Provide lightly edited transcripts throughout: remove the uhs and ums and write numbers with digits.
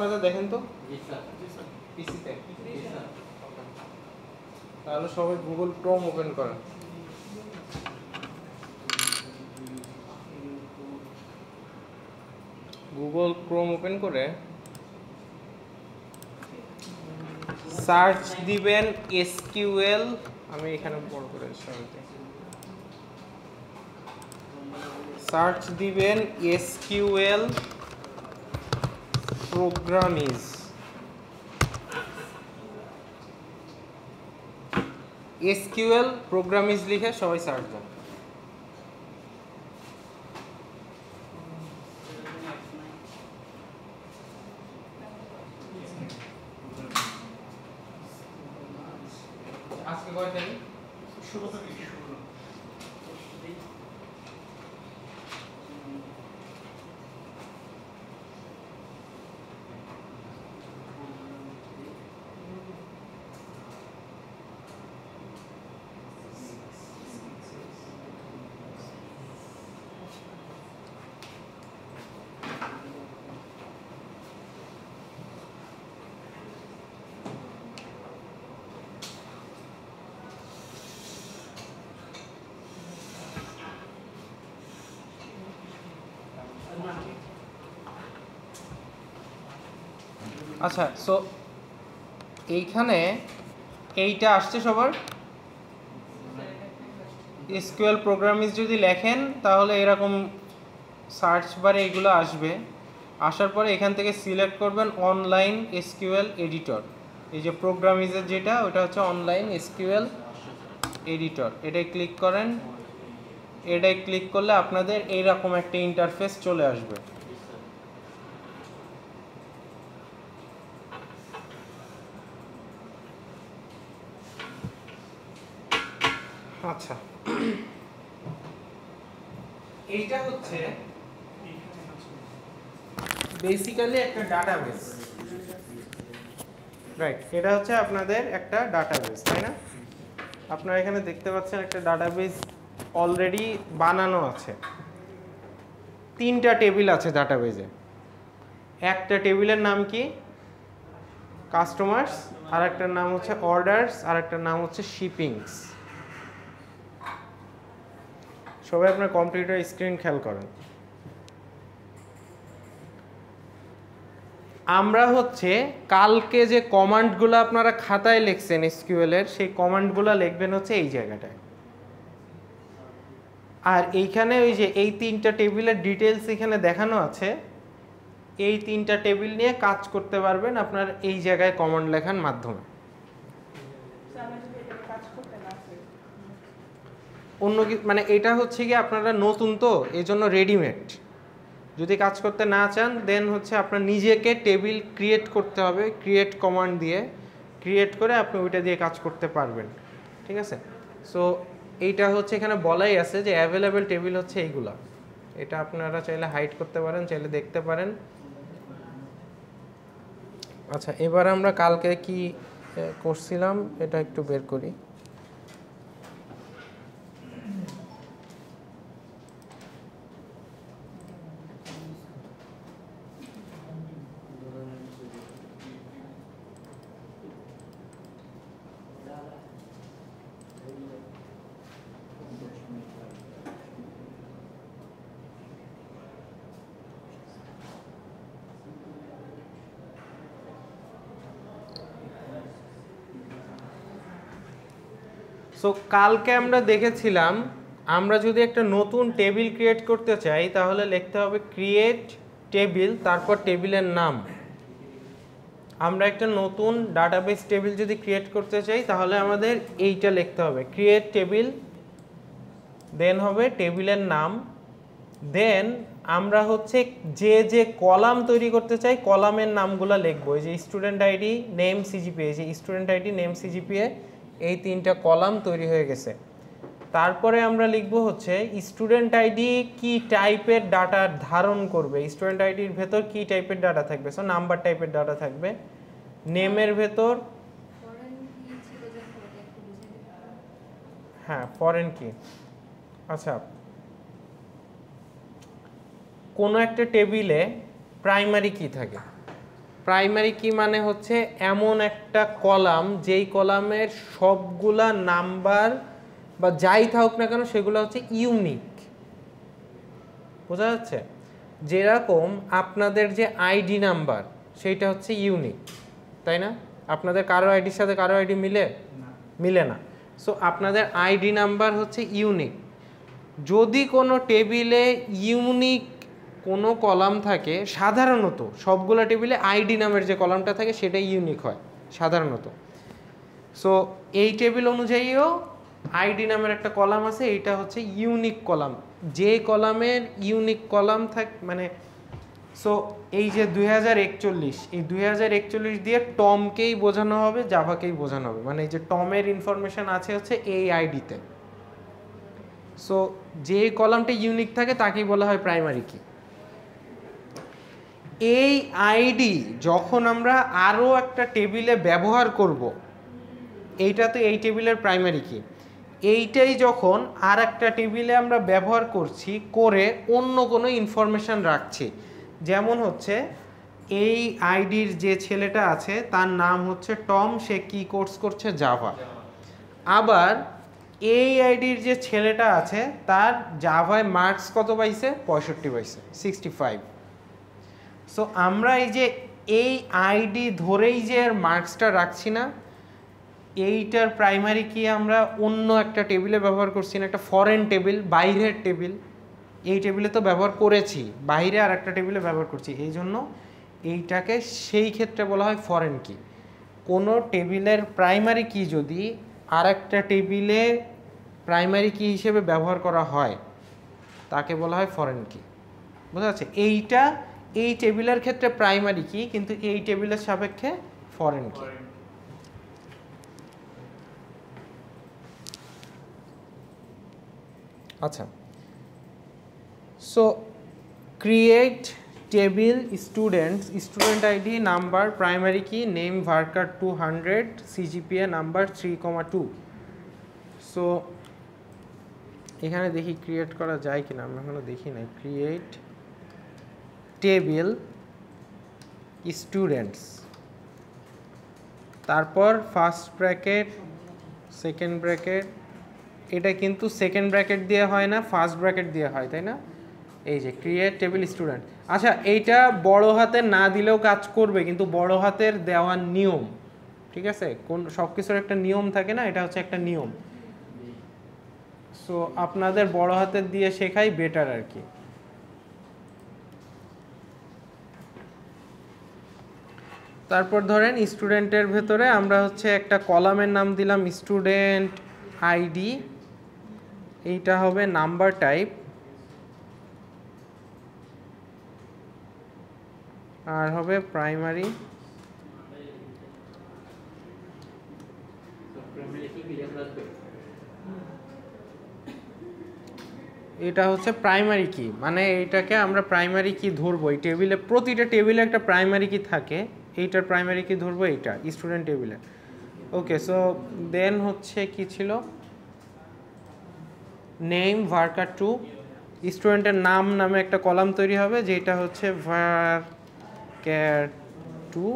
আপনাদের দেখেন তো পিসিতে। তাহলে সবাই গুগল ক্রোম ওপেন করেন। গুগল ক্রোম ওপেন করে সার্চ দিবেন এসকিউএল। আমি এখানে বড় করে সার্চ দিবেন এসকিউএল প্রোগ্রামিজ। এসকিউএল প্রোগ্রামিজ লিখে সবাই সার্চ দেন। আজকে কয় তারিখ? 16 তারিখ। আচ্ছা, সো এইখানে এইটা আসছে সবার। এসকিউএল প্রোগ্রামিজ যদি লেখেন তাহলে এরকম সার্চ বারে এগুলো আসবে। আসার পরে এখান থেকে সিলেক্ট করবেন অনলাইন এসকিউএল এডিটর। এই যে প্রোগ্রামিজের যেটা, ওটা হচ্ছে অনলাইন এসকিউএল এডিটর। এটাই ক্লিক করেন। এটাই ক্লিক করলে আপনাদের এইরকম একটা ইন্টারফেস চলে আসবে। আচ্ছা, এইটা হচ্ছে বেসিক্যালি একটা ডাটাবেস, রাইট? এটা হচ্ছে আপনাদের একটা ডাটাবেস, তাই না? আপনারা এখানে দেখতে পাচ্ছেন একটা ডাটাবেস অলরেডি বানানো আছে। 3টা টেবিল আছে ডাটাবেজে। একটা টেবিলের নাম কি? কাস্টমার্স, আর একটার নাম হচ্ছে অর্ডারস, আর একটার নাম হচ্ছে শিপিংস। সবাই আপনার কম্পিউটার স্ক্রিন খেয়াল করেন। আমরা হচ্ছে কালকে যে কমান্ডগুলো আপনারা খাতায় লিখছেন এসকিউএল এর, সেই কমান্ডগুলো লিখবেন হচ্ছে এই জায়গাটায়। আর এইখানে ওই যে এই 3টা টেবিলের ডিটেলস এখানে দেখানো আছে। এই 3টা টেবিল নিয়ে কাজ করতে পারবেন আপনার এই জায়গায় কমান্ড লেখার মাধ্যমে। অন্য মানে এটা হচ্ছে কি আপনারা নতুন তো, এই জন্য রেডিমেড। যদি কাজ করতে না চান দেন হচ্ছে আপনার নিজেকে টেবিল ক্রিয়েট করতে হবে। ক্রিয়েট কমান্ড দিয়ে ক্রিয়েট করে আপনি ওইটা দিয়ে কাজ করতে পারবেন, ঠিক আছে? সো এইটা হচ্ছে এখানে বলাই আছে যে অ্যাভেলেবেল টেবিল হচ্ছে এইগুলা। এটা আপনারা চাইলে হাইড করতে পারেন, চাইলে দেখতে পারেন। আচ্ছা, এবার আমরা কালকে কি করছিলাম এটা একটু বের করি। সো কালকে আমরা দেখেছিলাম আমরা যদি একটা নতুন টেবিল ক্রিয়েট করতে চাই তাহলে লিখতে হবে ক্রিয়েট টেবিল, তারপর টেবিলের নাম। আমরা একটা নতুন ডাটাবেস টেবিল যদি ক্রিয়েট করতে চাই তাহলে আমাদের এইটা লিখতে হবে ক্রিয়েট টেবিল, দেন হবে টেবিলের নাম, দেন আমরা হচ্ছে যে যে কলাম তৈরি করতে চাই কলামের নামগুলো লিখবো। এই যে স্টুডেন্ট আইডি, নেম, সিজিপিএ, এই যে স্টুডেন্ট আইডি, নেম, সিজিপিএ, এই 3টা কলাম তৈরি হয়ে গেছে। তারপরে আমরা লিখবো হচ্ছে স্টুডেন্ট আইডি কি টাইপের ডাটা ধারণ করবে, স্টুডেন্ট আইডির ভেতর কি টাইপের ডাটা থাকবে। সো নাম্বার টাইপের ডাটা থাকবে। নেমের ভেতর, হ্যাঁ ফরেন কি, আচ্ছা কোনো একটা টেবিলে প্রাইমারি কি থাকে, প্রাইমারি কি মানে হচ্ছে এমন একটা কলাম যেই কলামের সবগুলা নাম্বার বা যাই থাকুক না কেন সেগুলো হচ্ছে ইউনিক। বোঝা যাচ্ছে? যেরকম আপনাদের যে আইডি নাম্বার সেইটা হচ্ছে ইউনিক, তাই না? আপনাদের কারো আইডির সাথে কারো আইডি মিলে না। সো আপনাদের আইডি নাম্বার হচ্ছে ইউনিক। যদি কোনো টেবিলে ইউনিক কোনো কলাম থাকে, সাধারণত সবগুলো টেবিলে আইডি নামের যে কলামটা থাকে সেটাই ইউনিক হয় সাধারণত। সো এই টেবিল অনুযায়ীও আইডি নামের একটা কলাম আছে, এইটা হচ্ছে ইউনিক কলাম। যে কলামের ইউনিক কলাম মানে সো এই যে 2041, এই 2041 দিয়ে টমকেই বোঝানো হবে, জাভাকেই বোঝানো হবে। মানে এই যে টমের ইনফরমেশন আছে হচ্ছে এই আইডিতে। সো যে কলামটা ইউনিক থাকে তাকেই বলা হয় প্রাইমারি কি। এই আইডি যখন আমরা আরও একটা টেবিলে ব্যবহার করব, এইটা তো এই টেবিলের প্রাইমারি কি, এইটাই যখন আর একটা টেবিলে আমরা ব্যবহার করছি করে অন্য কোনো ইনফরমেশান রাখছি, যেমন হচ্ছে এই আইডির যে ছেলেটা আছে তার নাম হচ্ছে টম, সে কি কোর্স করছে? জাভা। আবার এই আইডির যে ছেলেটা আছে তার জাভায় মার্কস কত পাইছে? 65 পাইছে, 65। সো আমরা এই আইডি ধরেই যে মার্কসটা রাখছি না, এইটার প্রাইমারি কি আমরা অন্য একটা টেবিলে ব্যবহার করছি না, একটা ফরেন টেবিল, বাইরের টেবিল। এই টেবিলে তো ব্যবহার করেছি, বাইরে আর একটা টেবিলে ব্যবহার করছি, এই জন্য এইটাকে সেই ক্ষেত্রে বলা হয় ফরেন কি। কোনো টেবিলের প্রাইমারি কি যদি আর একটা টেবিলে প্রাইমারি কি হিসেবে ব্যবহার করা হয় তাকে বলা হয় ফরেন কি। বোঝা যাচ্ছে? এইটা এই টেবিলের ক্ষেত্রে প্রাইমারি কি, কিন্তু এই টেবিলের সাপেক্ষে ফরেন কি। আচ্ছা, so create table students, student ID, number, primary key, name varchar 200, CGPA number 3,2। So এখানে দেখি ক্রিয়েট করা যায় কিনা, আমি এখনো দেখি নাই। ক্রিয়েট টেবিল স্টুডেন্টস, তারপর ফার্স্ট ব্র্যাকেট, সেকেন্ড ব্র্যাকেট। এটা কিন্তু সেকেন্ড ব্র্যাকেট দিয়ে হয় না, ফার্স্ট ব্র্যাকেট দিয়ে হয়, তাই না? এই যে ক্রিয়েট টেবিল স্টুডেন্ট। আচ্ছা, এইটা বড় হাতের না দিলেও কাজ করবে, কিন্তু বড় হাতের দেওয়ার নিয়ম, ঠিক আছে? কোন সব কিছুর একটা নিয়ম থাকে না, এটা হচ্ছে একটা নিয়ম। সো আপনাদের বড় হাতের দিয়ে শেখাই বেটার আর কি। তারপর ধরেন স্টুডেন্টের ভেতরে আমরা হচ্ছে একটা কলামের নাম দিলাম স্টুডেন্ট আইডি, এইটা হবে নাম্বার টাইপ, আর হবে প্রাইমারি। এটা হচ্ছে প্রাইমারি কি, মানে এইটাকে আমরা প্রাইমারি কি ধরবো। এই টেবিলে প্রতিটা টেবিলে একটা প্রাইমারি কি থাকে, এইটার প্রাইমারি কি ধরবো এইটা স্টুডেন্ট টেবিলে। ওকে, সো দেন হচ্ছে কি ছিল, নেম ভার্কার 2, স্টুডেন্টের নাম নামে একটা কলাম তৈরি হবে যেটা হচ্ছে ভার্কার 2।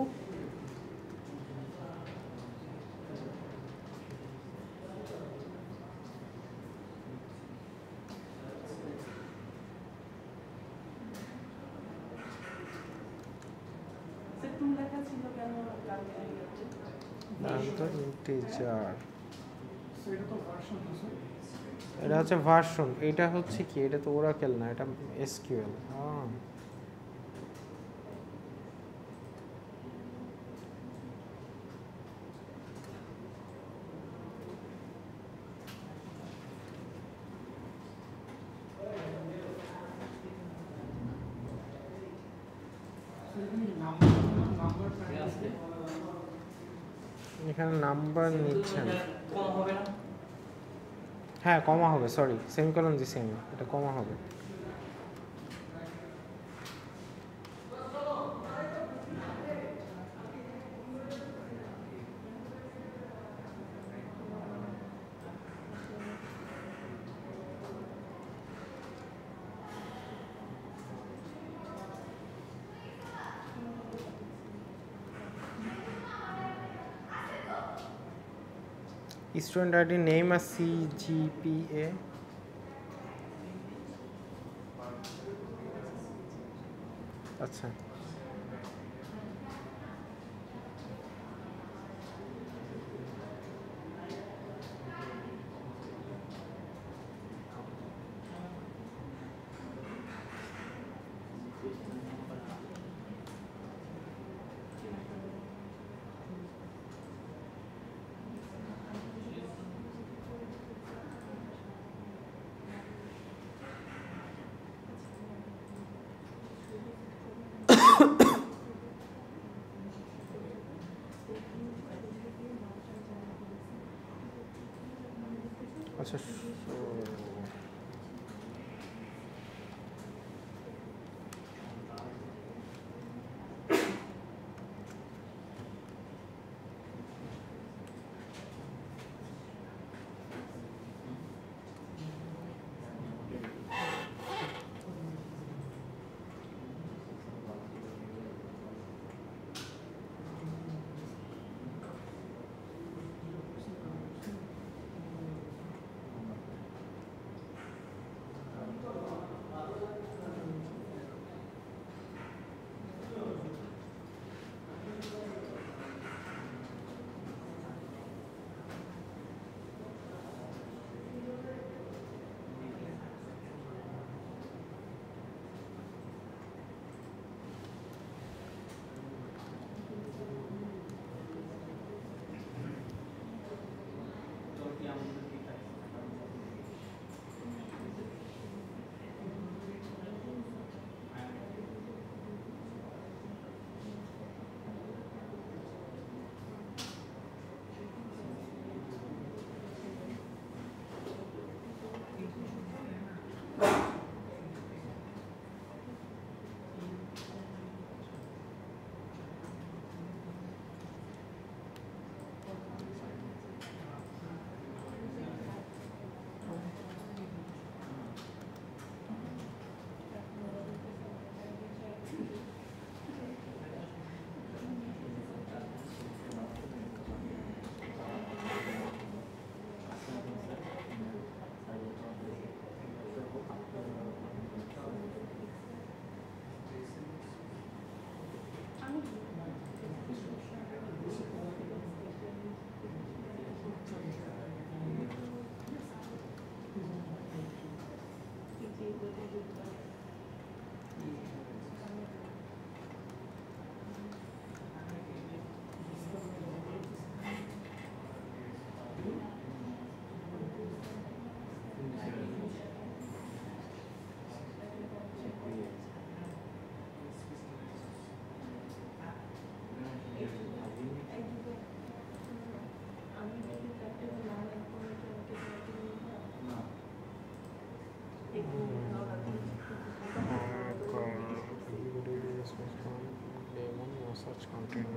এটা হচ্ছে ভার্সন, এটা হচ্ছে কি, এটা তো ওরাকেল না, এটা এসকিউএল। এখানে নাম্বার নিচ্ছেন, হ্যাঁ কমা হবে, সরি সেমিকোলন দিছি আমি, এটা কমা হবে। স্টুডেন্ট আইডি নেম আর সিজিপিএ। আচ্ছা, আচ্ছা। Such content.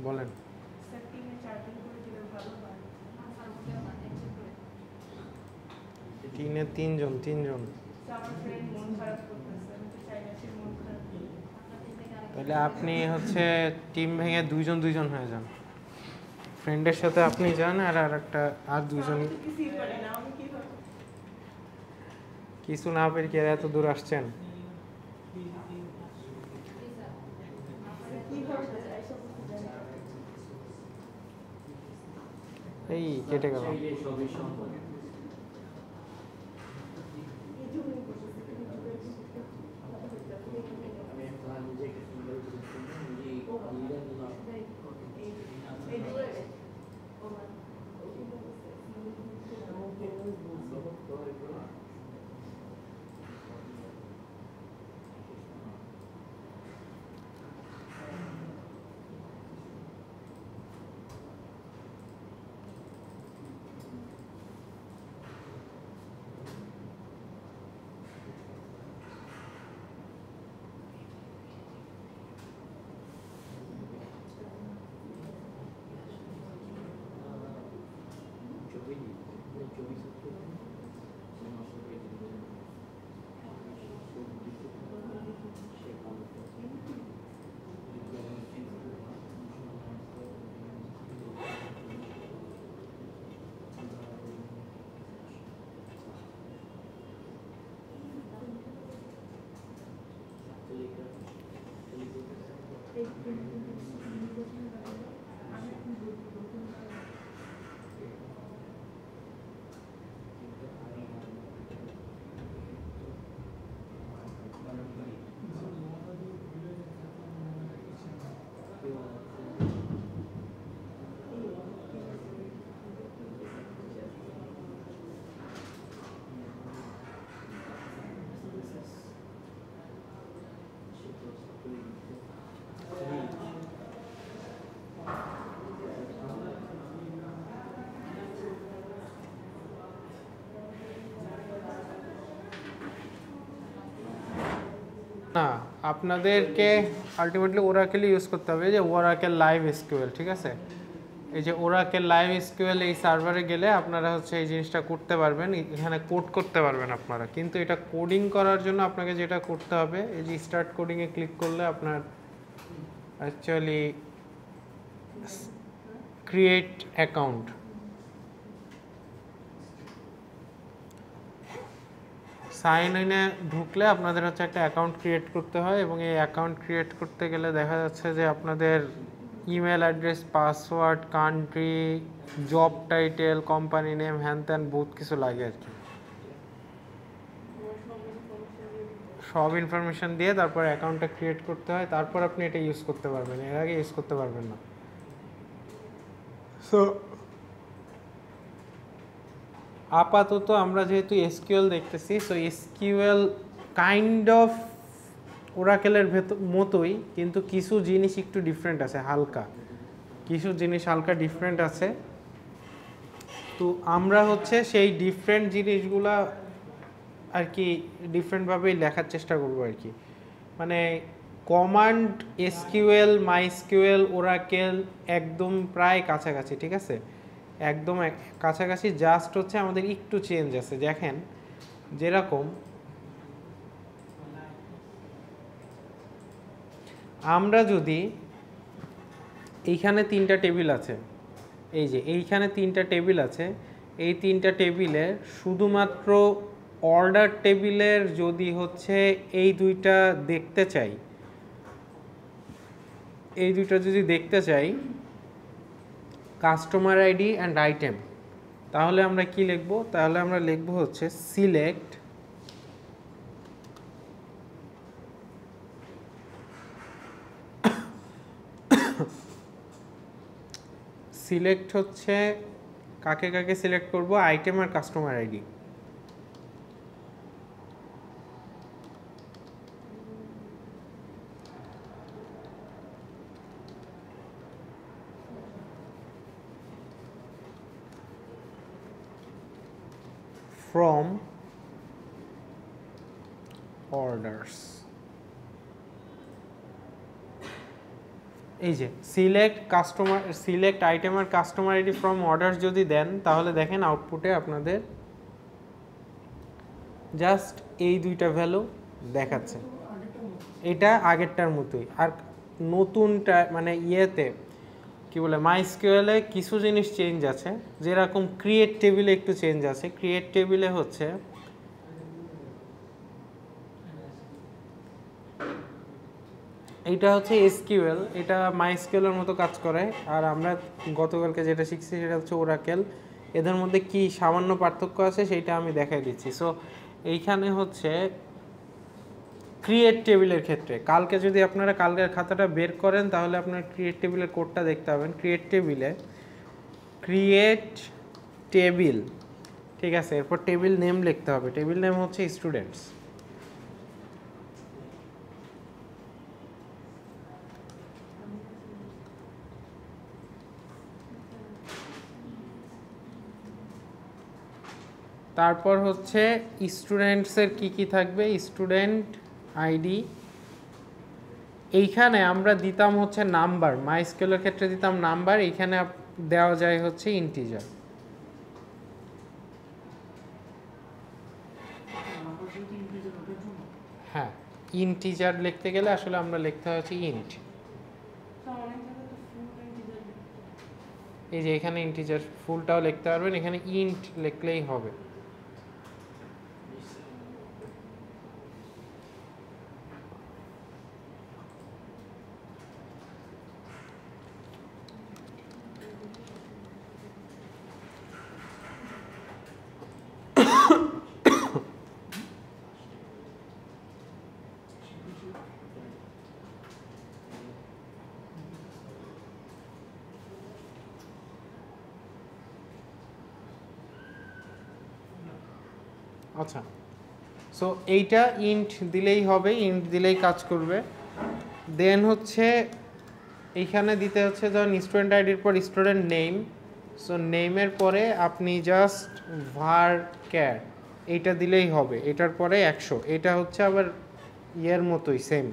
বলেন। টিনে তিনজন। তাহলে আপনি হচ্ছে টিম ভেঙে দুইজন হয়ে যান, ফ্রেন্ডের সাথে আপনি যান আর একটা আর দুইজন। কিছু না পেরে কি এত দূর আসছেন? এই কেটে গেল। না, আপনাদেরকে আলটিমেটলি ওরাকেল ইউজ করতে হবে, যে ওরাকেল লাইভ এসকিউএল, ঠিক আছে। এই যে ওরাকেল লাইভ এসকিউএল, এই সার্ভারে গেলে আপনারা হচ্ছে এই জিনিসটা করতে পারবেন, এখানে কোড করতে পারবেন আপনারা। কিন্তু এটা কোডিং করার জন্য আপনাকে যেটা করতে হবে, এই যে স্টার্ট কোডিংয়ে ক্লিক করলে আপনার অ্যাকচুয়ালি ক্রিয়েট অ্যাকাউন্ট, সাইন ইনে ঢুকলে আপনাদের হচ্ছে একটা অ্যাকাউন্ট ক্রিয়েট করতে হয়, এবং এই অ্যাকাউন্ট ক্রিয়েট করতে গেলে দেখা যাচ্ছে যে আপনাদের email address, password, country, job title, company name, হ্যান ত্যান বহুত কিছু লাগে আর কি। সব ইনফরমেশন দিয়ে তারপর অ্যাকাউন্টটা ক্রিয়েট করতে হয়, তারপর আপনি এটা ইউজ করতে পারবেন, এর আগে ইউজ করতে পারবেন না। সো আপাতত আমরা যেহেতু এসকিউএল দেখতেছি, সো এসকিউএল কাইন্ড অফ ওরাকেলের মতোই, কিন্তু কিছু জিনিস একটু ডিফারেন্ট আছে, হালকা কিছু জিনিস হালকা ডিফারেন্ট আছে। তো আমরা হচ্ছে সেই ডিফারেন্ট জিনিসগুলা আর কি ডিফারেন্টভাবেই লেখার চেষ্টা করবো আর কি। মানে কমান্ড এসকিউএল, মাইস্কিউএল, ওরাকেল একদম প্রায় কাছাকাছি, ঠিক আছে, একদম কাছাকাছি। জাস্ট হচ্ছে আমাদের একটু চেঞ্জ আছে। দেখেন, যেরকম আমরা যদি এইখানে 3টা টেবিল আছে, এই যে এইখানে 3টা টেবিল আছে, এই 3টা টেবিলে শুধুমাত্র অর্ডার টেবিলের যদি হচ্ছে এই দুইটা দেখতে চাই, এই দুইটা যদি দেখতে চাই, কাস্টমার আইডি অ্যান্ড আইটেম, তাহলে আমরা কি লিখব? তাহলে আমরা লিখব হচ্ছে সিলেক্ট সিলেক্ট হচ্ছে কাকে কাকে সিলেক্ট করব? আইটেম আর কাস্টমার আইডি। from orders, এই যে সিলেক্ট কাস্টমার, সিলেক্ট আইটেম আর কাস্টমার আইডি ফ্রম অর্ডার্স যদি দেন, তাহলে দেখেন আউটপুটে আপনাদের জাস্ট এই দুইটা ভ্যালু দেখাচ্ছে। এটা আগেরটার মতোই। আর নতুনটা মানে ইয়েতে কি বলে, মাইস্কিউএলে কিছু জিনিস চেঞ্জ আছে, যেরকম ক্রিয়েট টেবিলে একটু চেঞ্জ আছে। ক্রিয়েট টেবিলে হচ্ছে এইটা হচ্ছে এসকিউএল, এটা মাইস্কিউএলের মতো কাজ করে। আর আমরা গতকালকে যেটা শিখছি সেটা হচ্ছে ওরাকেল। এদের মধ্যে কি সামান্য পার্থক্য আছে সেটা আমি দেখাই দিচ্ছি। সো এইখানে হচ্ছে ক্রিয়েট টেবিলের ক্ষেত্রে কালকে যদি আপনারা কালকের খাতাটা বের করেন, তাহলে আপনার ক্রিয়েট টেবিলের কোডটা দেখতে পাবেন। ক্রিয়েট টেবিলে ক্রিয়েট টেবিল, ঠিক আছে, এরপর টেবিল নেম লিখতে হবে। টেবিল নেম হচ্ছে স্টুডেন্টস। তারপর হচ্ছে স্টুডেন্টসের কি কি থাকবে, স্টুডেন্ট আইডি। এইখানে আমরা দিতাম হচ্ছে নাম্বার, মাইস্কিউএলের ক্ষেত্রে দিতাম নাম্বার, এইখানে দেওয়া যায় হচ্ছে ইন্টিজার। হ্যাঁ, ইন্টিজার লিখতে গেলে আসলে আমরা লিখতে হচ্ছে ইন্ট। এই যে এখানে ইন্টিজার ফুলটাও লিখতে পারবেন, এখানে ইন্ট লিখলেই হবে। আচ্ছা, সো এইটা ইন্ট দিলেই হবে, ইন্ট দিলেই কাজ করবে। দেন হচ্ছে এইখানে দিতে হচ্ছে ধরুন স্টুডেন্ট আইডির পর স্টুডেন্ট নেম। সো নেমের পরে আপনি জাস্ট var char এইটা দিলেই হবে, এটার পরে 100। এটা হচ্ছে আবার ইয়ের মতোই সেম,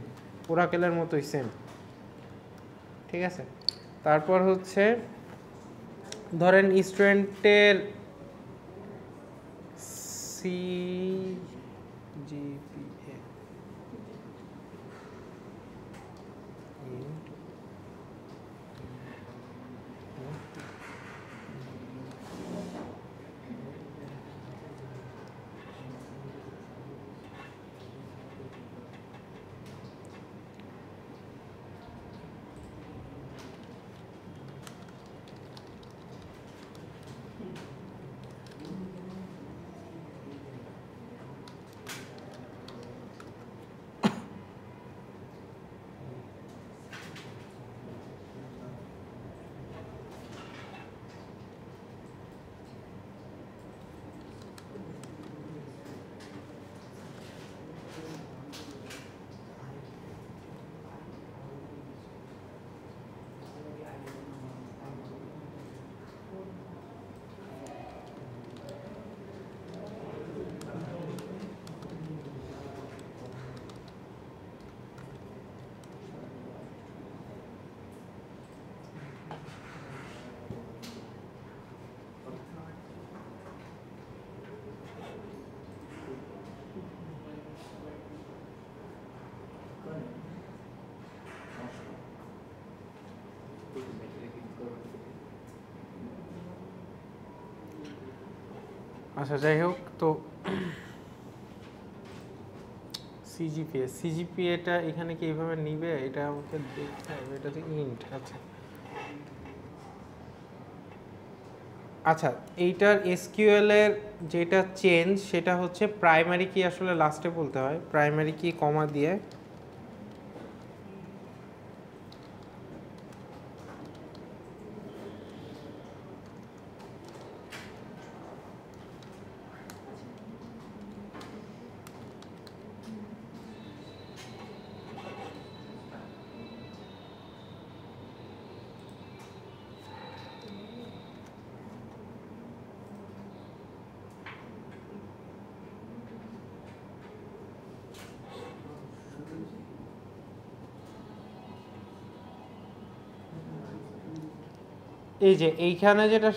ওরাকেলের মতোই সেম, ঠিক আছে। তারপর হচ্ছে ধরেন স্টুডেন্টের CGPA আচ্ছা যাই হোক, তো সিজিপিএটা এখানে কি এইভাবে নিবে, এটা আমাকে দেখতে হবে। এটা তো ইন্ট। আচ্ছা আচ্ছা, এইটার এসকিউএল এর যেটা চেঞ্জ সেটা হচ্ছে প্রাইমারি কি আসলে লাস্টে বলতে হয়, প্রাইমারি কি কমা দিয়ে। এই যে এইখানে যেটা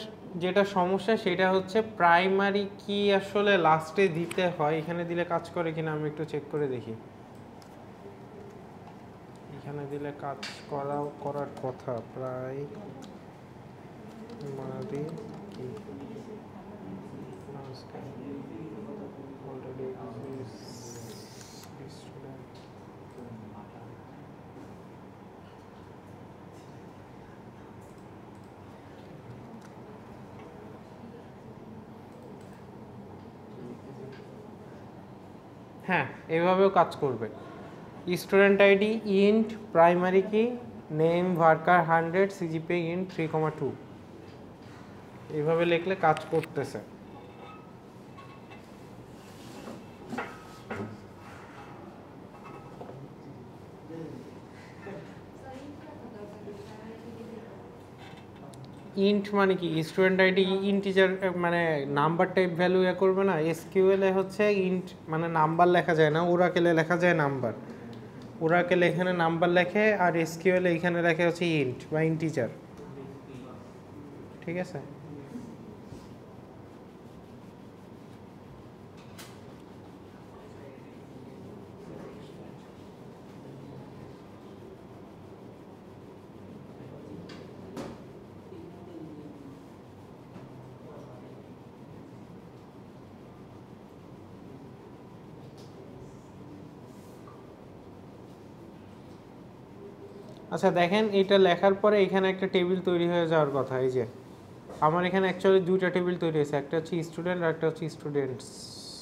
যেটা সমস্যা সেটা হচ্ছে প্রাইমারি কি আসলে লাস্টে দিতে হয়, এখানে দিলে কাজ করে কিনা আমি একটু চেক করে দেখি। এখানে দিলে কাজ করার কথা প্রাইমারি কি অলরেডি হ্যাঁ, এভাবেও কাজ করবে। Student ID int primary key name varchar 100 CGPA int 3,2 এইভাবে লিখলে কাজ করতেছে। ইন্ট মানে কি স্টুডেন্ট আইডি ইন্টিজার মানে নাম্বার টাইপ ভ্যালু ইয়ে করবে না। এসকিউএল এ হচ্ছে ইন্ট মানে নাম্বার লেখা যায় না, ওরাকেলে লেখা যায় নাম্বার। ওরাকেলে এখানে নাম্বার লেখে আর এসকিউএল এখানে লেখে হচ্ছে ইন্ট বা ইন্টিজার, ঠিক আছে। আচ্ছা দেখেন, এটা লেখার পরে এখানে একটা টেবিল তৈরি হয়ে যাওয়ার কথা। এই যে আমার এখানে অ্যাকচুয়ালি দুইটা টেবিল তৈরি হয়েছে, একটা হচ্ছে স্টুডেন্ট আর একটা হচ্ছে স্টুডেন্টস।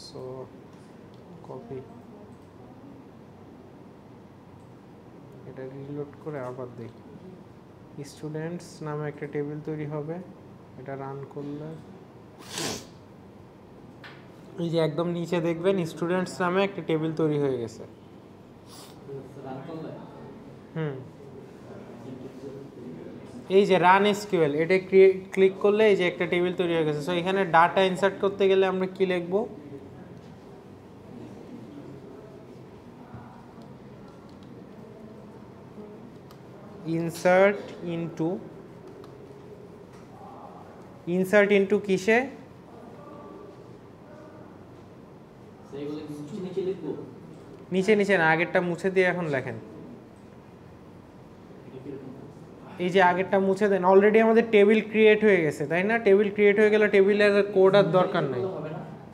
সো কপি, এটা রিলোড করে আবার দেখি। স্টুডেন্টস নামে একটা টেবিল তৈরি হবে, এটা রান করলে এই যে একদম নিচে দেখবেন স্টুডেন্টস নামে একটা টেবিল তৈরি হয়ে গেছে। হুম, এই যে রান এসকিউএল, এটা ক্লিক করলে এই যে একটা টেবিল তৈরি হয়ে গেছে। সো এখানে ডাটা ইনসার্ট করতে গেলে আমরা কি লিখব? ইনসার্ট ইনটু কিসে? নিচে নিচে না, আগেরটা মুছে দিয়ে এখন লেখেন। এই যে আগেরটা মুছে দেন, অলরেডি আমাদের টেবিল ক্রিয়েট হয়ে গেছে, তাই না? টেবিল ক্রিয়েট হয়ে গেলে টেবিলের কোড আর দরকার নাই।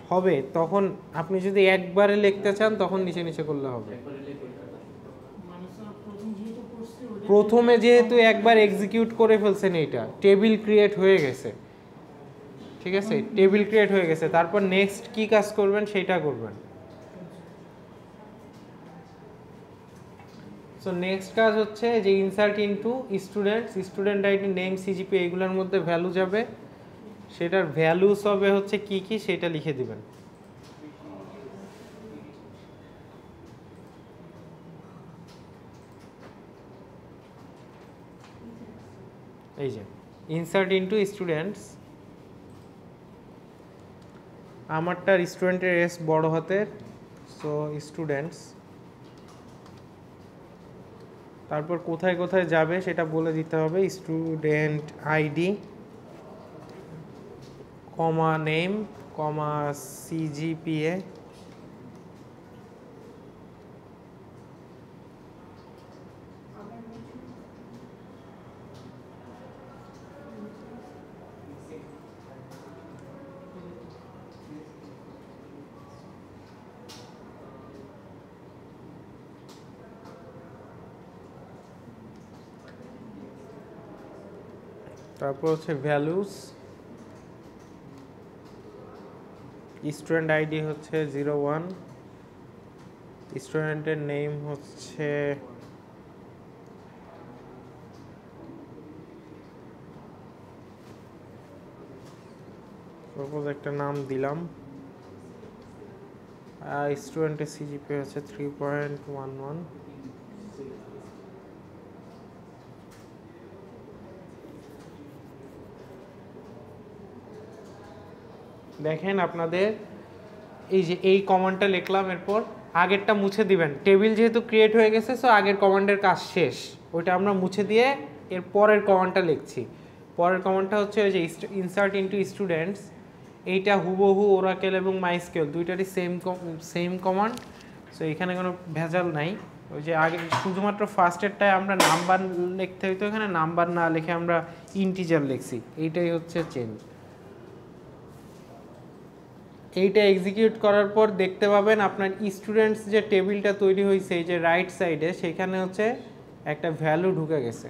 হবে তখন আপনি যদি একবারে লিখতে চান তখন নিচে নিচে করলে হবে। প্রথমে যেহেতু একবার এক্সিকিউট করে ফেলছেন, এইটা টেবিল ক্রিয়েট হয়ে গেছে, ঠিক আছে? টেবিল ক্রিয়েট হয়ে গেছে, তারপর নেক্সট কি কাজ করবেন সেটা করবেন। সো নেক্সট কাজ হচ্ছে যে insert into student ID, name, CGPA, এগুলোর মধ্যে ভ্যালু যাবে, সেটার ভ্যালুস হবে হচ্ছে কি কি সেটা লিখে দিবেন। এই যে ইনসার্ট ইনটু স্টুডেন্টস, আমারটার স্টুডেন্টের এস বড় হাতের, সো স্টুডেন্টস। তারপর কোথায় কোথায় যাবে সেটা বলে দিতে হবে, স্টুডেন্ট আইডি, কমা নেম, কমা সিজিপিএ, তারপর হচ্ছে ভ্যালুস, স্টুডেন্ট আইডি হচ্ছে 01, স্টুডেন্টের নেম হচ্ছে সাপোজ একটা নাম দিলাম, স্টুডেন্টের সিজিপি হচ্ছে 3.11। দেখেন আপনাদের এই যে এই কমান্ডটা লিখলাম, এরপর আগেরটা মুছে দিবেন। টেবিল যেহেতু ক্রিয়েট হয়ে গেছে, সো আগের কমান্ডের কাজ শেষ, ওইটা আমরা মুছে দিয়ে এর পরের কমান্ডটা লিখছি। পরের কমান্ডটা হচ্ছে ওই যে ইনসার্ট ইনটু স্টুডেন্টস, এইটা হুবহু ওরাকেল এবং মাইস্কেল দুইটারই সেম কমান্ড। সো এখানে কোনো ভেজাল নাই। ওই যে আগে শুধুমাত্র ফার্স্টেরটায় আমরা নাম্বার লিখতে হইতো, এখানে নাম্বার না লিখে আমরা ইন্টিজার লিখছি, এইটাই হচ্ছে চেঞ্জ। এইটা এক্সিকিউট করার পর দেখতে পাবেন আপনার স্টুডেন্টস যে টেবিলটা তৈরি হয়েছে এই যে রাইট সাইডে, সেখানে হচ্ছে একটা ভ্যালু ঢুকে গেছে।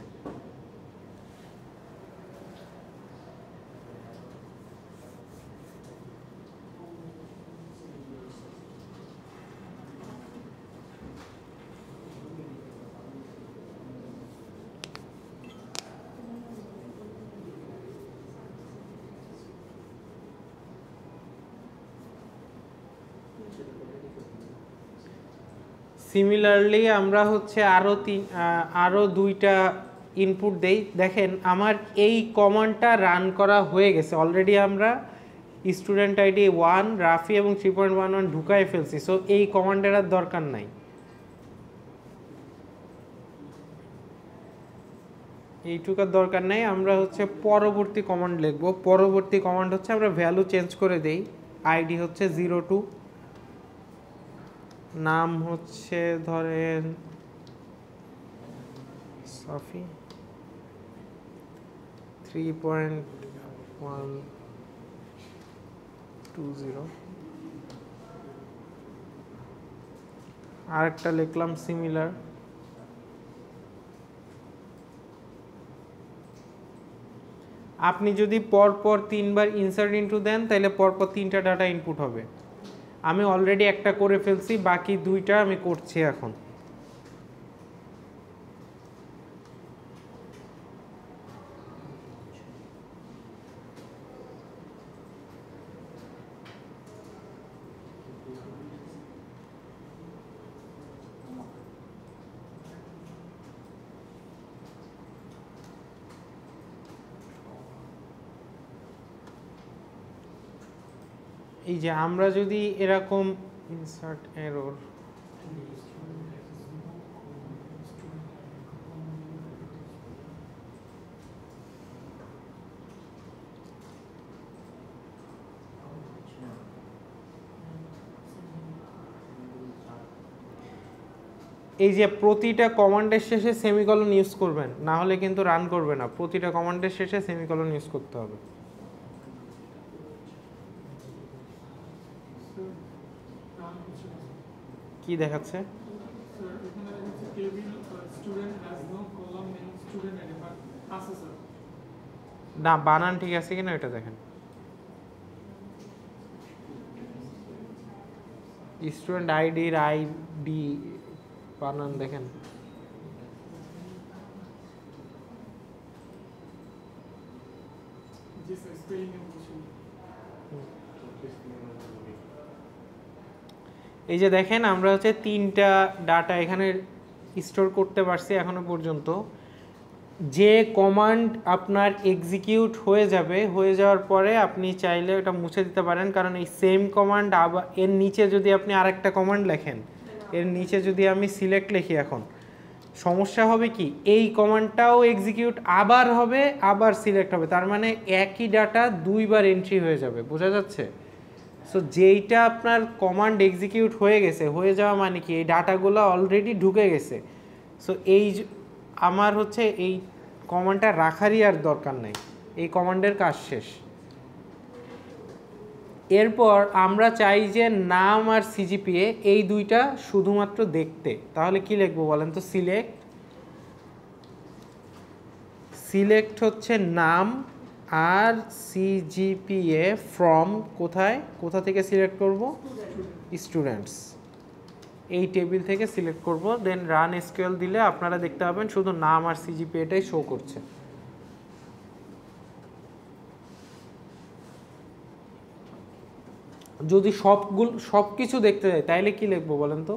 সিমিলারলি আমরা হচ্ছে আরও দুইটা ইনপুট দেই। দেখেন আমার এই কমান্ডটা রান করা হয়ে গেছে অলরেডি, আমরা স্টুডেন্ট আইডি 1, রাফি এবং 3.11 ঢুকাই ফেলছি। সো এই কমান্ডের আর দরকার নাই, এইটুকার দরকার নাই। আমরা হচ্ছে পরবর্তী কমান্ড লিখব। পরবর্তী কমান্ড হচ্ছে আমরা ভ্যালু চেঞ্জ করে দেই, আইডি হচ্ছে 02, নাম হচ্ছে ধরেন সাফি, 3.120, আরেকটা লিখলাম সিমিলার। আপনি যদি পরপর 3বার ইনসার্ট ইনটু দেন তাহলে পরপর 3টা ডাটা ইনপুট হবে। আমি অলরেডি একটা করে ফেলছি, বাকি দুইটা আমি করছি এখন। এই যে আমরা যদি এরকম ইনসার্ট এরর, এই যে প্রতিটা কমান্ডের শেষে সেমিকলন ইউজ করবেন, না হলে কিন্তু রান করবে না। প্রতিটা কমান্ডের শেষে সেমিকলন ইউজ করতে হবে। কি দেখাচ্ছে? না, বানান ঠিক আছে কিনা এটা দেখেন। স্টুডেন্ট আইডির আইডি বানান দেখেন। এই যে দেখেন আমরা হচ্ছে 3টা ডাটা এখানে স্টোর করতে পারছি এখনো পর্যন্ত। যে কমান্ড আপনার এক্সিকিউট হয়ে যাবে, হয়ে যাওয়ার পরে আপনি চাইলে ওটা মুছে দিতে পারেন, কারণ এই সেম কমান্ড আবার এর নিচে যদি আপনি আরেকটা কমান্ড লেখেন, এর নিচে যদি আমি সিলেক্ট লিখি, এখন সমস্যা হবে কি, এই কমান্ডটাও এক্সিকিউট আবার হবে, আবার সিলেক্ট হবে, তার মানে একই ডাটা দুইবার এন্ট্রি হয়ে যাবে। বোঝা যাচ্ছে? সো যেইটা আপনার কমান্ড এক্সিকিউট হয়ে গেছে, হয়ে যাওয়া মানে কি এই ডাটাগুলো অলরেডি ঢুকে গেছে। সো এই আমার হচ্ছে এই কমান্ডটা রাখারই আর দরকার নেই, এই কমান্ডের কাজ শেষ। এরপর আমরা চাই যে নাম আর সিজিপিএ এই দুইটা শুধুমাত্র দেখতে, তাহলে কি লিখবো বলেন তো? সিলেক্ট হচ্ছে নাম আর সিজিপিএ ফ্রম কোথা থেকে সিলেক্ট করব? স্টুডেন্টস, এই টেবিল থেকে সিলেক্ট করব। দেন রান এসকিউএল দিলে আপনারা দেখতে পাবেন শুধু নাম আর সিজিপিএটাই শো করছে। যদি সব কিছু দেখতে যাই তাইলে কি লিখবো বলেন তো?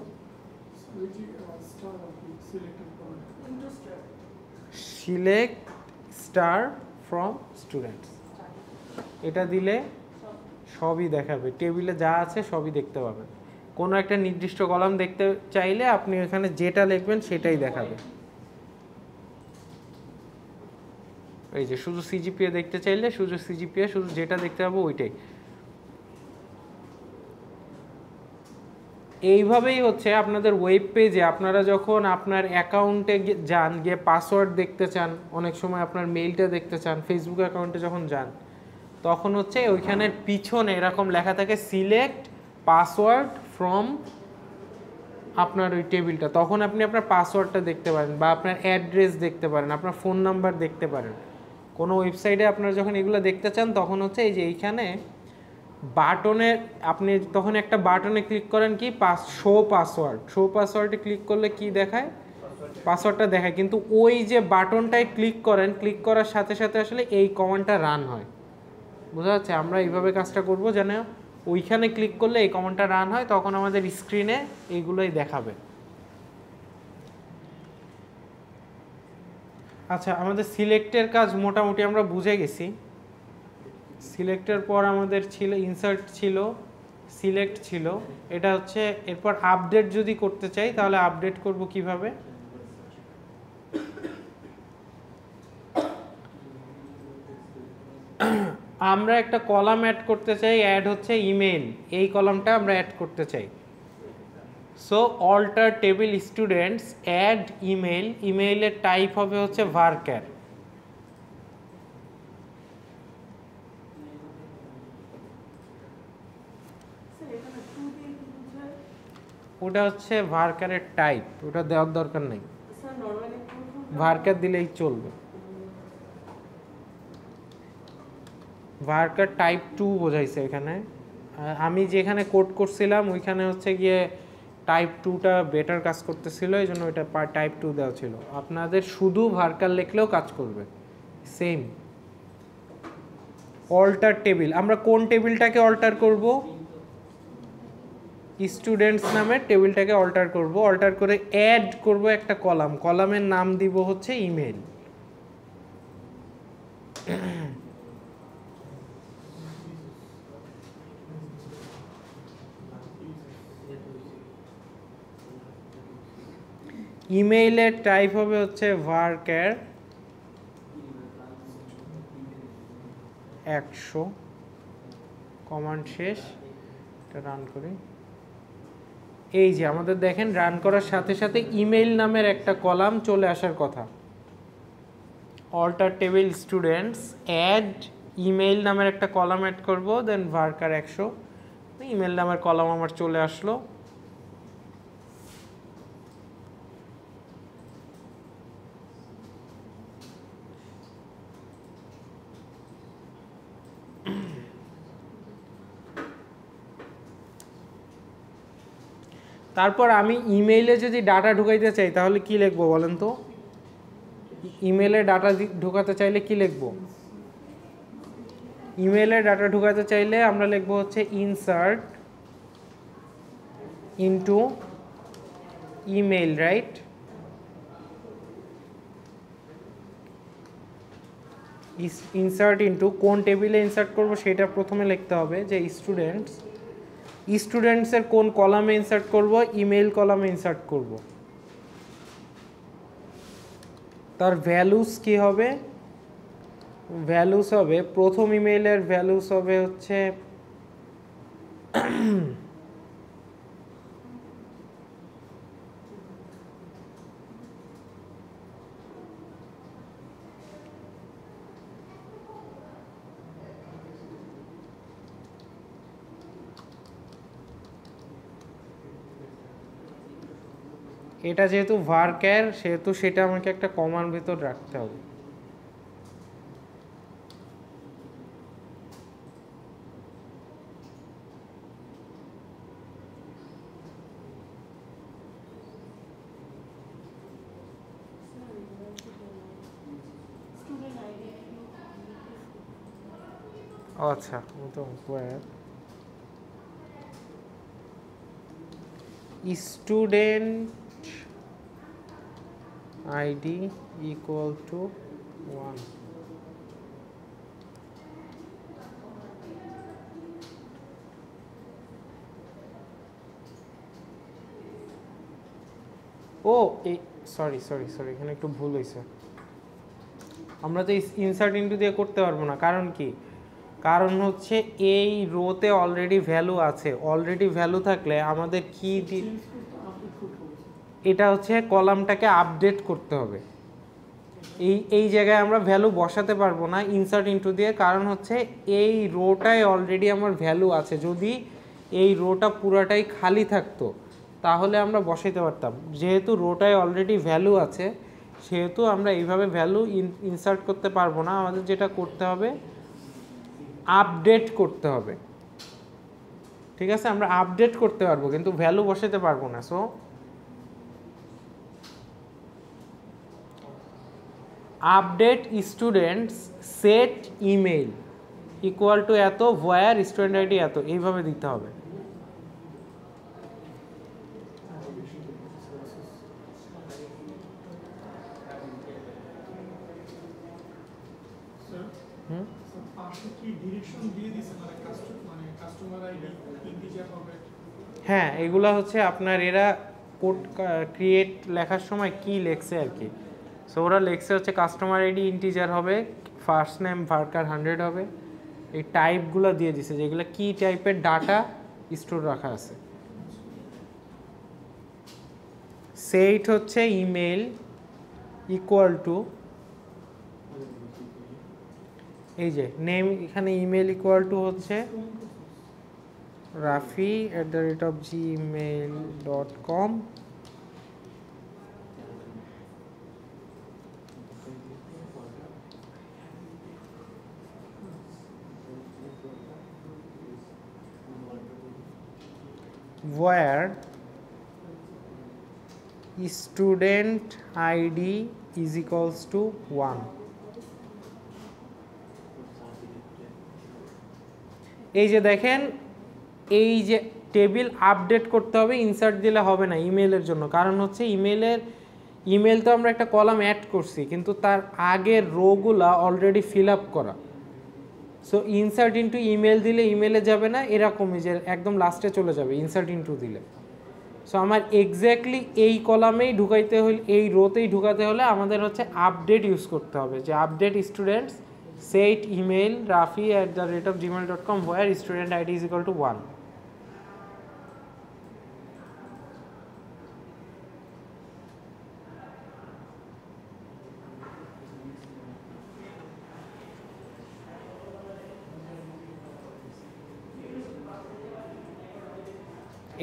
সিলেক্ট স্টার ফ্রম স্টুডেন্টস, এটা দিলে সবই দেখাবে, টেবিলে যা আছে সবই দেখতে পাবেন। কোনো একটা নির্দিষ্ট কলাম দেখতে চাইলে আপনি এখানে যেটা লিখবেন সেটাই দেখাবে। এই যে শুধু সিজিপিএ দেখতে চাইলে শুধু সিজিপিএ, শুধু যেটা দেখতে পাবো ওইটাই। এইভাবেই হচ্ছে আপনাদের ওয়েব পেজে আপনারা যখন আপনার অ্যাকাউন্টে যান, গিয়ে পাসওয়ার্ড দেখতে চান, অনেক সময় আপনার মেইলটা দেখতে চান, ফেসবুক অ্যাকাউন্টে যখন যান, তখন হচ্ছে ওইখানের পিছনে এরকম লেখা থাকে সিলেক্ট পাসওয়ার্ড ফ্রম আপনার ওই টেবিলটা, তখন আপনি আপনার পাসওয়ার্ডটা দেখতে পারেন, বা আপনার অ্যাড্রেস দেখতে পারেন, আপনার ফোন নাম্বার দেখতে পারেন। কোনো ওয়েবসাইটে আপনারা যখন এগুলো দেখতে চান তখন হচ্ছে এই যে এইখানে বাটনে আপনি তখন একটা বাটনে ক্লিক করেন কি শো পাসওয়ার্ডে ক্লিক করলে কি দেখায়? পাসওয়ার্ডটা দেখায়, কিন্তু ওই যে বাটনটায় ক্লিক করেন, ক্লিক করার সাথে সাথে আসলে এই কমান্ডটা রান হয়। বোঝা যাচ্ছে? আমরা এইভাবে কাজটা করব যেন ওইখানে ক্লিক করলে এই কমান্ডটা রান হয়, তখন আমাদের স্ক্রিনে এইগুলোই দেখাবে। আচ্ছা, আমাদের সিলেক্টের কাজ মোটামুটি আমরা বুঝে গেছি। সিলেক্টের পর আমাদের ছিল ইনসার্ট, ছিল সিলেক্ট, ছিল এটা হচ্ছে। এরপর আপডেট যদি করতে চাই তাহলে আপডেট করব কিভাবে? আমরা একটা কলাম অ্যাড করতে চাই, অ্যাড হচ্ছে ইমেল, এই কলামটা আমরা অ্যাড করতে চাই। So alter table students add email, ইমেইলের টাইপ হবে হচ্ছে ভার্কার। ওটা হচ্ছে ভার্কারের টাইপ, ওটা দেওয়ার দরকার নেই, ভার্কার দিলেই চলবে। ভার্কার টাইপ 2 বোঝাইছে এখানে। আমি যেখানে কোড করছিলাম ওইখানে হচ্ছে গিয়ে টাইপ 2টা বেটার কাজ করতেছিল, এই জন্য ওইটা টাইপ 2 দেওয়া ছিল। আপনাদের শুধু ভার্কার লিখলেও কাজ করবে সেম। অল্টার টেবিল, আমরা কোন টেবিলটাকে অল্টার করব? স্টুডেন্টস নামের টেবিলটাকে অল্টার করব। অল্টার করে অ্যাড করব একটা কলাম, কলামের নাম দিব হচ্ছে ইমেল। ইমেইলের টাইপ হবে হচ্ছে varchar 100 কমান্ড শেষ, এটা রান করি। এই যে আমাদের দেখেন রান করার সাথে সাথে ইমেইল নামের একটা কলাম চলে আসার কথা। Alter table students add email নামের একটা কলাম অ্যাড করব, দেন varchar 100 ইমেইল নামের কলাম আমার চলে আসলো। তারপর আমি ইমেইলে যদি ডাটা ঢুকাইতে চাই তাহলে কি লিখবো বলেন তো? ইমেইলে ডাটা ঢুকাতে চাইলে কি লিখবো? ইমেইলে ডাটা ঢুকাতে চাইলে আমরা লিখবো হচ্ছে insert into email, right? Insert into কোন টেবিলে ইনসার্ট করব সেটা প্রথমে লিখতে হবে, যে স্টুডেন্টসের কোন কলামে ইনসার্ট করব, ইমেইল কলামে ইনসার্ট করব। তার ভ্যালুস কি হবে? ভ্যালুস হবে প্রথম ইমেইলের ভ্যালুস হবে হচ্ছে এটা যেহেতু varchar সেহেতু সেটা আমাকে একটা কমার ভিতর রাখতে হবে। আচ্ছা তো student ID equal to 1। Oh sorry এখানে একটু ভুল হয়েছে। আমরা তো ইনসার্ট ইনটু দিয়ে করতে পারবো না, কারণ কি? কারণ হচ্ছে এই রোতে অলরেডি ভ্যালু আছে। অলরেডি ভ্যালু থাকলে আমাদের কি এটা হচ্ছে কলামটাকে আপডেট করতে হবে। এই জায়গায় আমরা ভ্যালু বসাতে পারবো না ইনসার্ট ইনটু দিয়ে, কারণ হচ্ছে এই রোটায় অলরেডি আমার ভ্যালু আছে। যদি এই রোটা পুরাটাই খালি থাকতো তাহলে আমরা বসাইতে পারতাম। যেহেতু রোটায় অলরেডি ভ্যালু আছে সেহেতু আমরা এইভাবে ভ্যালু ইনসার্ট করতে পারবো না। আমাদের যেটা করতে হবে আপডেট করতে হবে, ঠিক আছে? আমরা আপডেট করতে পারবো কিন্তু ভ্যালু বসাতে পারবো না। So update students set email equal to এত, ভয়ার স্টুডেন্ট আইডি এত, এইভাবে দিতে হবে। হ্যাঁ, এগুলা হচ্ছে আপনার এরা কোড ক্রিয়েট লেখার সময় কি লেখছে আর কি। সো ওরা লেখছে হচ্ছে কাস্টমার আইডি ইন্টিজার হবে, ফার্স্ট নেম varchar 100 হবে। এই টাইপগুলো দিয়ে দিছে যেগুলো কি টাইপের ডাটা স্টোর রাখা আছে। সেট হচ্ছে ইমেইল ইকুয়াল টু, এই যে নেম, এখানে ইমেইল ইকুয়াল টু হচ্ছে rafi@gmail.com। where student id is equals to 1। এই যে দেখেন, এই যে টেবিল আপডেট করতে হবে, ইনসার্ট দিলে হবে না ইমেইলের জন্য। কারণ হচ্ছে ইমেইল তো আমরা একটা কলাম অ্যাড করছি কিন্তু তার আগের রোগুলা অলরেডি ফিল আপ করা। সো ইনসার্ট ইনটু ইমেইল দিলে ইমেইলে যাবে না, এরকমই যে একদম লাস্টে চলে যাবে ইনসার্ট ইনটু দিলে। সো আমার এক্স্যাক্টলি এই কলামেই ঢুকাইতে হলে, এই রোতেই ঢুকাতে হলে আমাদের হচ্ছে আপডেট ইউজ করতে হবে, যে update students set email rafi@gmail.com where student id is equal to 1.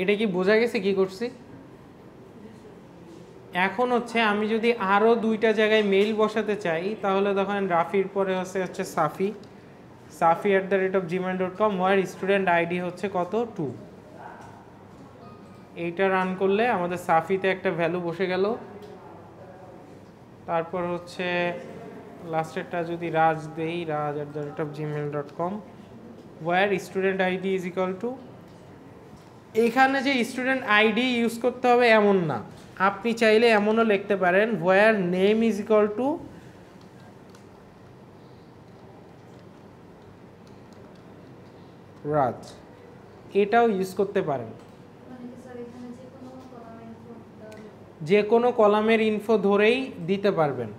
এটা কি বোঝা গেছে কি করছি? এখন হচ্ছে আমি যদি আরও দুইটা জায়গায় মেইল বসাতে চাই তাহলে তখন রাফির পরে হচ্ছে safi@gmail.com where student id হচ্ছে কত 2। এইটা রান করলে আমাদের সাফিতে একটা ভ্যালু বসে গেল। তারপর হচ্ছে লাস্টেরটা যদি রাজ দেই, raj@gmail.com where student id is equal to, এখানে যে স্টুডেন্ট আইডি ইউজ করতে হবে এমন না, আপনি চাইলে এমনও লিখতে পারেন where name is equal to রাজ, এটাও ইউজ করতে পারেন। যে কোনো কলামের ইনফো ধরেই দিতে পারবেন।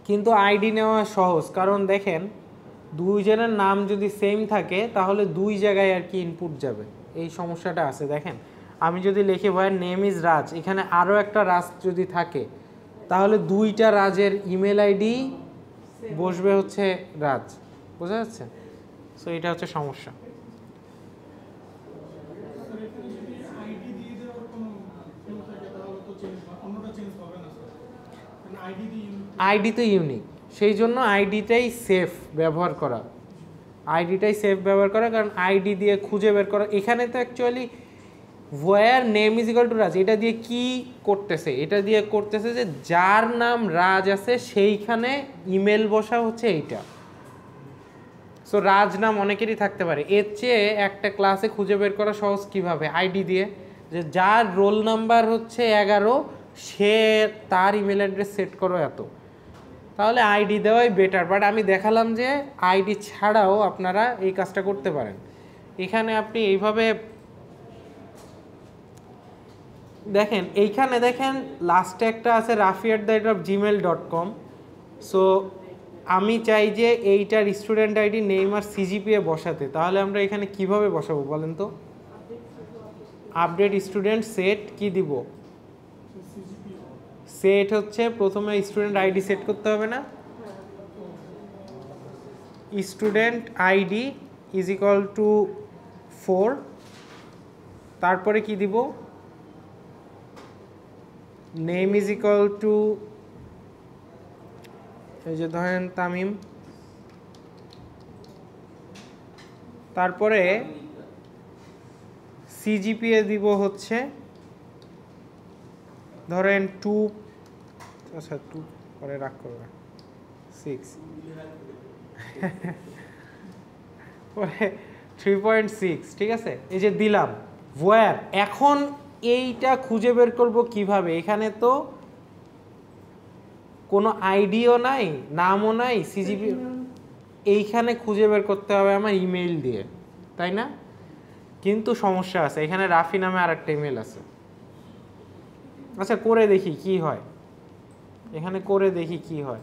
কিন্তু আইডি নেওয়া সহজ, কারণ দেখেন দুইজনের নাম যদি সেম থাকে তাহলে দুই জায়গায় আর কি ইনপুট যাবে, এই সমস্যাটা আছে। দেখেন আমি যদি লিখি ভাই নেম ইজ রাজ, এখানে আরও একটা রাজ যদি থাকে তাহলে দুইটা রাজের ইমেল আইডি বসবে হচ্ছে রাজ, বোঝা যাচ্ছে? সো এটা হচ্ছে সমস্যা। আইডি তো ইউনিক, সেই জন্য আইডিটাই সেফ ব্যবহার করা, কারণ আইডি দিয়ে খুঁজে বের করা। এখানে তো actually where name is equal to রাজ, এটা দিয়ে কি করতেছে? এটা দিয়ে করতেছে যে যার নাম রাজ আছে সেইখানে ইমেল বসা হচ্ছে এইটা। সো রাজ নাম অনেকেরই থাকতে পারে, এর চেয়ে একটা ক্লাসে খুঁজে বের করা সহজ কিভাবে? আইডি দিয়ে, যে যার রোল নাম্বার হচ্ছে 11 সে তার ইমেল অ্যাড্রেস সেট করো এত, তাহলে আইডি দেওয়াই বেটার। বাট আমি দেখালাম যে আইডি ছাড়াও আপনারা এই কাজটা করতে পারেন। এখানে আপনি এইভাবে দেখেন, এইখানে দেখেন লাস্টে একটা আছে rafi@gmail.com। সো আমি চাই যে এইটার স্টুডেন্ট আইডি নেম আর সিজিপিএ বসাতে, তাহলে আমরা এখানে কিভাবে বসাবো বলেন তো? আপডেট স্টুডেন্ট সেট কি দিব? সেট হচ্ছে প্রথমে স্টুডেন্ট আইডি সেট করতে হবে না? Student ID is equal two 4, তারপরে কি দিব? নেম ইজ ইকুয়াল টু, এই যে ধরেন তামিম, তারপরে সিজিপিএ দিব হচ্ছে ধরেন 2, আচ্ছা 2 পরে রাখ করবে 6, পরে 3.6, ঠিক আছে? এই যে দিলাম where, এখন এইটা খুঁজে বের করব কিভাবে? এখানে তো কোনো আইডিও নাই, নামও নাই, সিজিপি, এইখানে খুঁজে বের করতে হবে আমার ইমেল দিয়ে, তাই না? কিন্তু সমস্যা আছে, এখানে রাফি নামে আরেকটা ইমেল আছে। আচ্ছা করে দেখি কি হয়, এখানে করে দেখি কি হয়।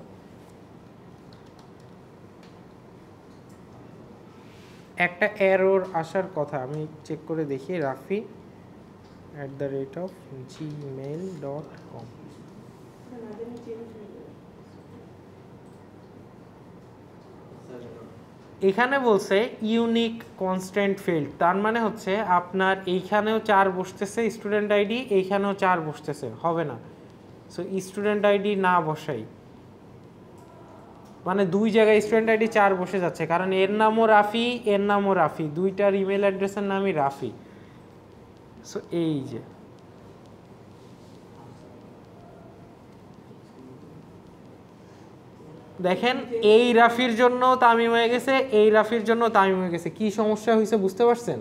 একটা এরর আসার কথা, আমি চেক করে দেখি। rafi@gmail.com, এখানে বলছে ইউনিক কনস্ট্যান্ট ফিল্ড, তার মানে হচ্ছে আপনার এইখানেও 4 বসতেছে স্টুডেন্ট আইডি, এইখানেও 4 বসতেছে, হবে না। সো স্টুডেন্ট আইডি না বসাই, মানে দুই জায়গায় স্টুডেন্ট আইডি 4 বসে যাচ্ছে, কারণ এর নামও রাফি, এর নামও রাফি, দুইটার ইমেল অ্যাড্রেসের নামই রাফি। সো এই যে দেখেন এই রাফির জন্য তামিম হয়ে গেছে, এই রাফির জন্য তামিম হয়ে গেছে। কি সমস্যা হয়েছে বুঝতে পারছেন?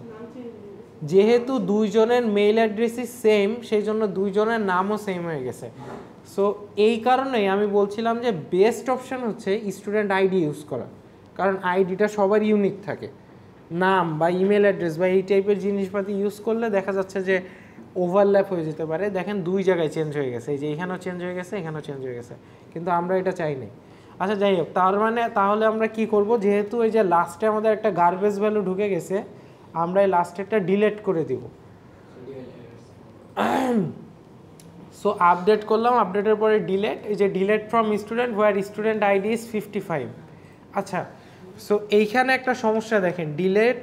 যেহেতু দুইজনের মেইল অ্যাড্রেসই সেম, সেই জন্য দুইজনের নামও সেম হয়ে গেছে। সো এই কারণেই আমি বলছিলাম যে বেস্ট অপশন হচ্ছে স্টুডেন্ট আইডি ইউজ করা, কারণ আইডিটা সবার ইউনিক থাকে। নাম বা ইমেল অ্যাড্রেস বা এই টাইপের জিনিসপাতি ইউজ করলে দেখা যাচ্ছে যে ওভারল্যাপ হয়ে যেতে পারে। দেখেন দুই জায়গায় চেঞ্জ হয়ে গেছে, এই যে এখানেও চেঞ্জ হয়ে গেছে, এখানেও চেঞ্জ হয়ে গেছে, কিন্তু আমরা এটা চাই নাই। আচ্ছা যাই হোক, তার মানে তাহলে আমরা কি করব, যেহেতু এই যে লাস্টে আমাদের একটা গার্বেজ ভ্যালু ঢুকে গেছে, আমরা এই লাস্টেরটা ডিলিট করে দিব। সো আপডেট করলাম, আপডেটের পরে ডিলেট, এই যে delete from student where student ID is 55। আচ্ছা, সো এইখানে একটা সমস্যা দেখেন, ডিলেট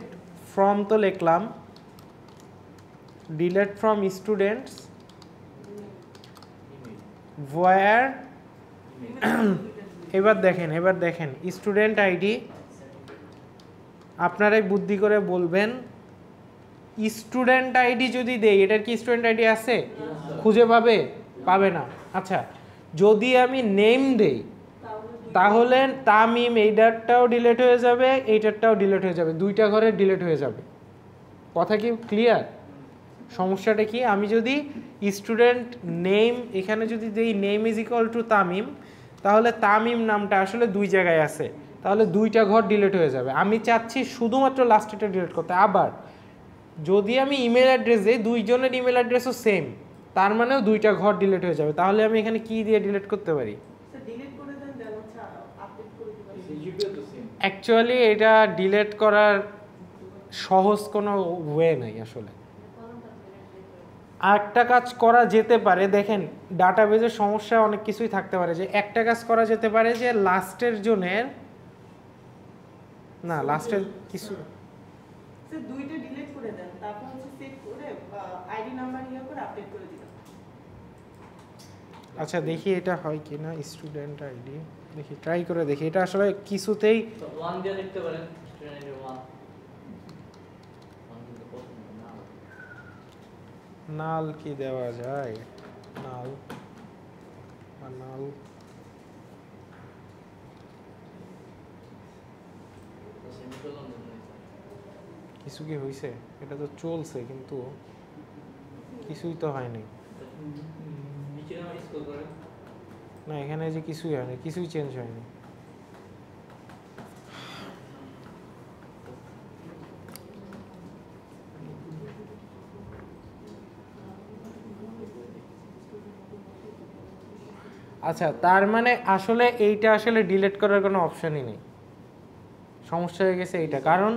ফ্রম তো লিখলাম, ডিলেট ফ্রম স্টুডেন্টস হোয়ার, এবার দেখেন স্টুডেন্ট আইডি, আপনারাই বুদ্ধি করে বলবেন স্টুডেন্ট আইডি যদি দেই, এটার কি স্টুডেন্ট আইডি আছে? খুঁজে পাবে না। আচ্ছা, যদি আমি নেম দেই তাহলে তামিম এইটারটাও ডিলিট হয়ে যাবে, এইটারটাও ডিলিট হয়ে যাবে, দুইটা ঘরে ডিলিট হয়ে যাবে। কথা কি ক্লিয়ার? সমস্যাটা কি, আমি যদি স্টুডেন্ট নেম এখানে যদি দেই name is equal to Tamim, তাহলে তামিম নামটা আসলে দুই জায়গায় আছে, তাহলে দুইটা ঘর ডিলিট হয়ে যাবে। আমি চাচ্ছি শুধুমাত্র লাস্টেরটা ডিলিট করতে। আবার যদি আমি ইমেল অ্যাড্রেস দিই, দুইজনের ইমেল অ্যাড্রেসও সেম, তার মানেও দুইটা ঘর ডিলিট হয়ে যাবে। তাহলে আমি এখানে কি দিয়ে ডিলিট করতে পারি? অ্যাকচুয়ালি এটা ডিলিট করার সহজ কোনো ওয়ে নাই আসলে। আরেকটা কাজ করা যেতে পারে, দেখেন ডাটাবেজের সমস্যা অনেক কিছুই থাকতে পারে, যে একটা কাজ করা যেতে পারে যে লাস্টের জনের, না লাস্টের কিছু দুইটা ডিলিট করে দেন, তারপর হচ্ছে সেভ করে আইডি নাম্বার ইয়ে করে আপডেট করে দিবেন। আচ্ছা দেখি এটা হয় কি না, স্টুডেন্ট আইডি দেখি, ট্রাই করে দেখি। এটা আসলে কিছুতেই ওয়ান দিয়ে দেখতে পারেন, স্টুডেন্ট আইডি 1 নাল কি দেওয়া যায়, নাল কিছু কি হয়েছে? এটা তো চলছে কিন্তু কিছুই তো হয়নি। না এখানে যে কিছুই হয়নি, কিছুই চেঞ্জ হয়নি। আচ্ছা, তার মানে আসলে এইটা আসলে ডিলিট করার কোনো অপশনই নেই। সমস্যা হয়ে গেছে এইটা, কারণ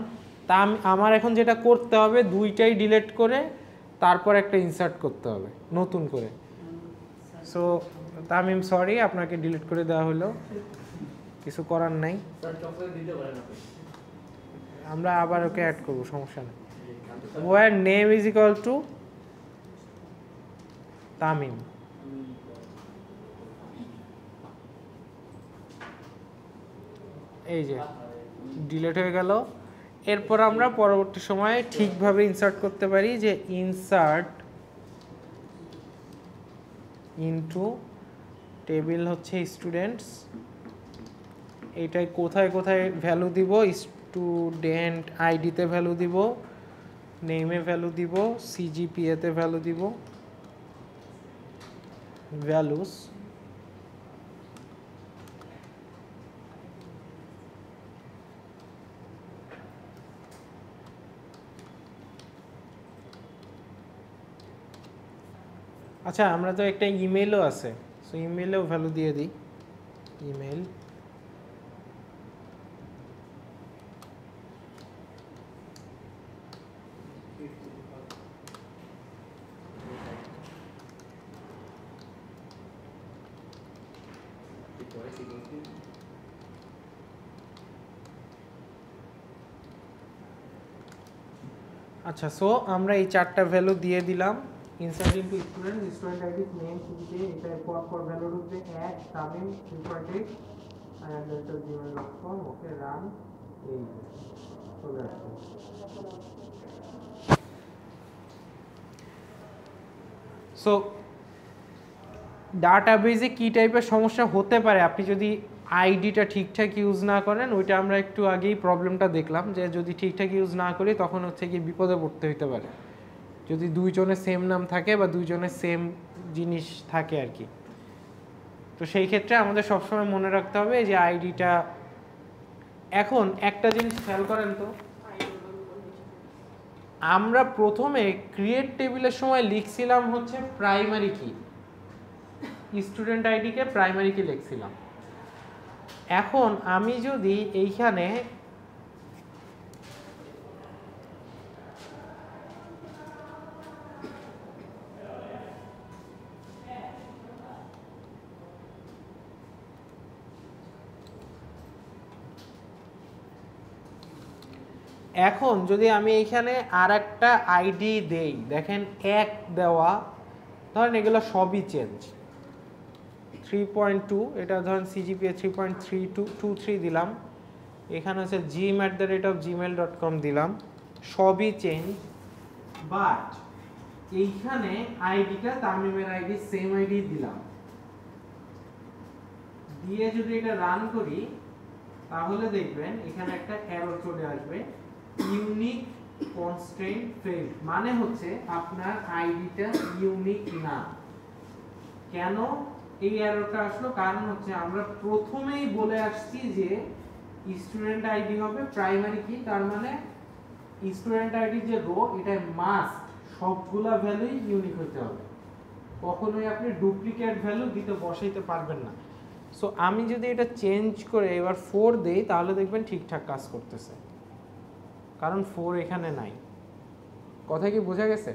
তা আমার এখন যেটা করতে হবে, দুইটাই ডিলিট করে তারপর একটা ইনসার্ট করতে হবে নতুন করে। সো তামিম সরি, আপনাকে ডিলিট করে দেওয়া হলো, কিছু করার নাই, আমরা আবার ওকে অ্যাড করবো, সমস্যা নেই। Where name is equal to Tamim, এই যে ডিলিট হয়ে গেল। এরপর আমরা পরবর্তী সময়ে ঠিকভাবে ইনসার্ট করতে পারি, যে ইনসার্ট ইনটু টেবিল হচ্ছে স্টুডেন্টস, এইটাই কোথায় কোথায় ভ্যালু দিব, স্টুডেন্ট আইডিতে ভ্যালু দিব, নেমে ভ্যালু দিব, সিজিপিএতে ভ্যালু দিব, ভ্যালুস আচ্ছা, আমরা তো একটা ইমেলও আছে, সো ইমেলেও ভ্যালু দিয়ে দিই, ইমেল আচ্ছা। সো আমরা এই চারটা ভ্যালু দিয়ে দিলাম, insert into student, student ID, name, CGPA, এটা পর ভ্যালু ঢুকবে add Tamim equal @gmail.com, okay run, এই চলে আসবে। সো ডাটাবেজে কী টাইপের সমস্যা হতে পারে, আপনি যদি আইডিটা ঠিকঠাক ইউজ না করেন, ওইটা আমরা একটু আগেই প্রবলেমটা দেখলাম, যে যদি ঠিকঠাক ইউজ না করি তখন হচ্ছে কি বিপদে পড়তে হইতে পারে, যদি দুইজনের সেম নাম থাকে বা দুইজনের সেম জিনিস থাকে আর কি। তো সেই ক্ষেত্রে আমাদের সবসময় মনে রাখতে হবে যে আইডিটা এখন একটা জিনিস খেয়াল করেন তো, আমরা প্রথমে ক্রিয়েট টেবিলের সময় লিখছিলাম হচ্ছে প্রাইমারি কি, স্টুডেন্ট আইডিকে প্রাইমারি কি লিখছিলাম। এখন আমি যদি এইখানে এখন যদি আমি এইখানে আর একটা আইডি দেই, দেখেন এক দেওয়া, ধরেন এগুলো সবই চেঞ্জ। 3.2 এটা ধরেন সিজিপিএ 3.3223 দিলাম, এখানে হচ্ছে gmail@gmail.com দিলাম, সবই চেঞ্জ। বাট এইখানে আইডিটা তামিমের আইডি সেম আইডি দিলাম, দিয়ে যদি এটা রান করি তাহলে দেখবেন এখানে একটা এরর চলে আসবে, ইউনিক কনস্ট্রেইন্ট ফেইল্ড, মানে হচ্ছে আপনার আইডিটা ইউনিক না। কেন এই এররটা আসলো? কারণ হচ্ছে আমরা প্রথমেই বলে আসছি যে স্টুডেন্ট আইডি হবে প্রাইমারি কি, তার মানে স্টুডেন্ট আইডি যে রো এটা মাস্ট সবগুলা ভ্যালুই ইউনিক হতে হবে, কখনোই আপনি ডুপ্লিকেট ভ্যালু দিতে বসাইতে পারবেন না। সো আমি যদি এটা চেঞ্জ করে এবার 4 দেই তাহলে দেখবেন ঠিকঠাক কাজ করতেছে, কারণ 4 এখানে নাই। কথা কি বোঝা গেছে?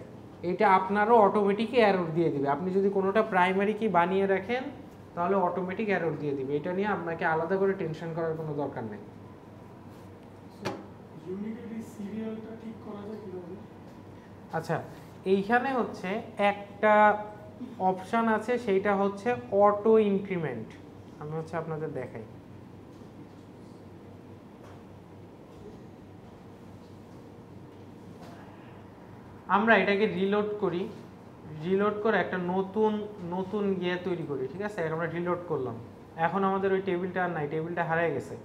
এটা আপনারও অটোমেটিক এরর দিয়ে দিবে। আপনি যদি কোনোটা প্রাইমারি কি বানিয়ে রাখেন তাহলে অটোমেটিক এরর দিয়ে দিবে, এটা নিয়ে আপনাকে আলাদা করে টেনশন করার কোনো দরকার নেই। আচ্ছা, এইখানে হচ্ছে একটা অপশন আছে, সেইটা হচ্ছে অটো ইনক্রিমেন্ট। আমি হচ্ছে আপনাদের দেখাই। আমরা এটাকে রিলোড করি, রিলোড করে একটা নতুন ইয়ে তৈরি করি, ঠিক আছে? আমরা রিলোড করলাম, এখন আমাদের ওই টেবিলটা আর নাই, টেবিলটা হারিয়ে গেছে।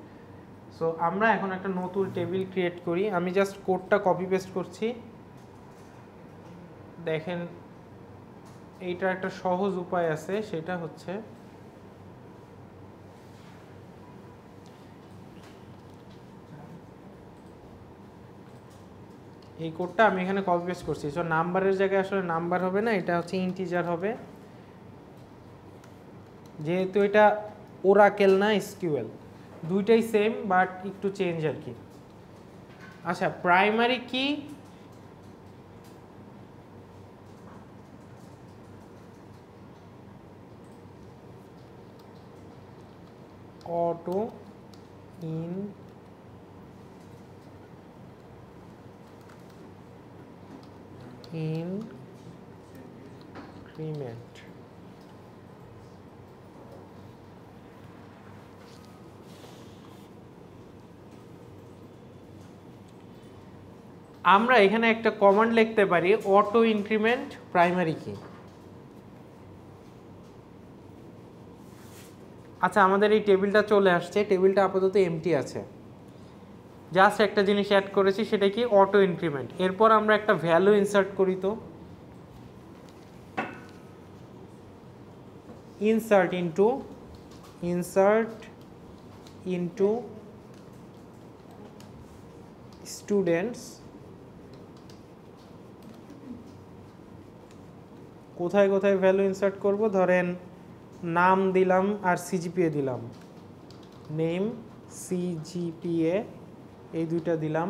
সো আমরা এখন একটা নতুন টেবিল ক্রিয়েট করি। আমি জাস্ট কোডটা কপি পেস্ট করছি। দেখেন এইটার একটা সহজ উপায় আছে, সেটা হচ্ছে এই কোডটা আমি এখানে কপি পেস্ট করছি। সো নাম্বারের জায়গায় আসলে নাম্বার হবে না, এটা হচ্ছে ইন্টিজার হবে, যেহেতু এটা ওরাকেল না এসকিউএল, দুইটাই সেম বাট একটু চেঞ্জ আর কি। আচ্ছা, প্রাইমারি কি অটো ইনক্রিমেন্ট। আমরা এখানে একটা কমান্ড লিখতে পারি, অটো ইনক্রিমেন্ট প্রাইমারি কি। আচ্ছা, আমাদের এই টেবিলটা চলে আসছে, টেবিলটা আপাতত এমটি আছে, জাস্ট একটা জিনিস অ্যাড করেছি, সেটা কি অটো ইনক্রিমেন্ট। এরপর আমরা একটা ভ্যালু ইনসার্ট করি, তো ইনসার্ট ইনটু স্টুডেন্টস। কোথায় কোথায় ভ্যালু ইনসার্ট করব? ধরেন নাম দিলাম আর সিজিপিএ দিলাম, নেম সিজিপিএ এই দুইটা দিলাম,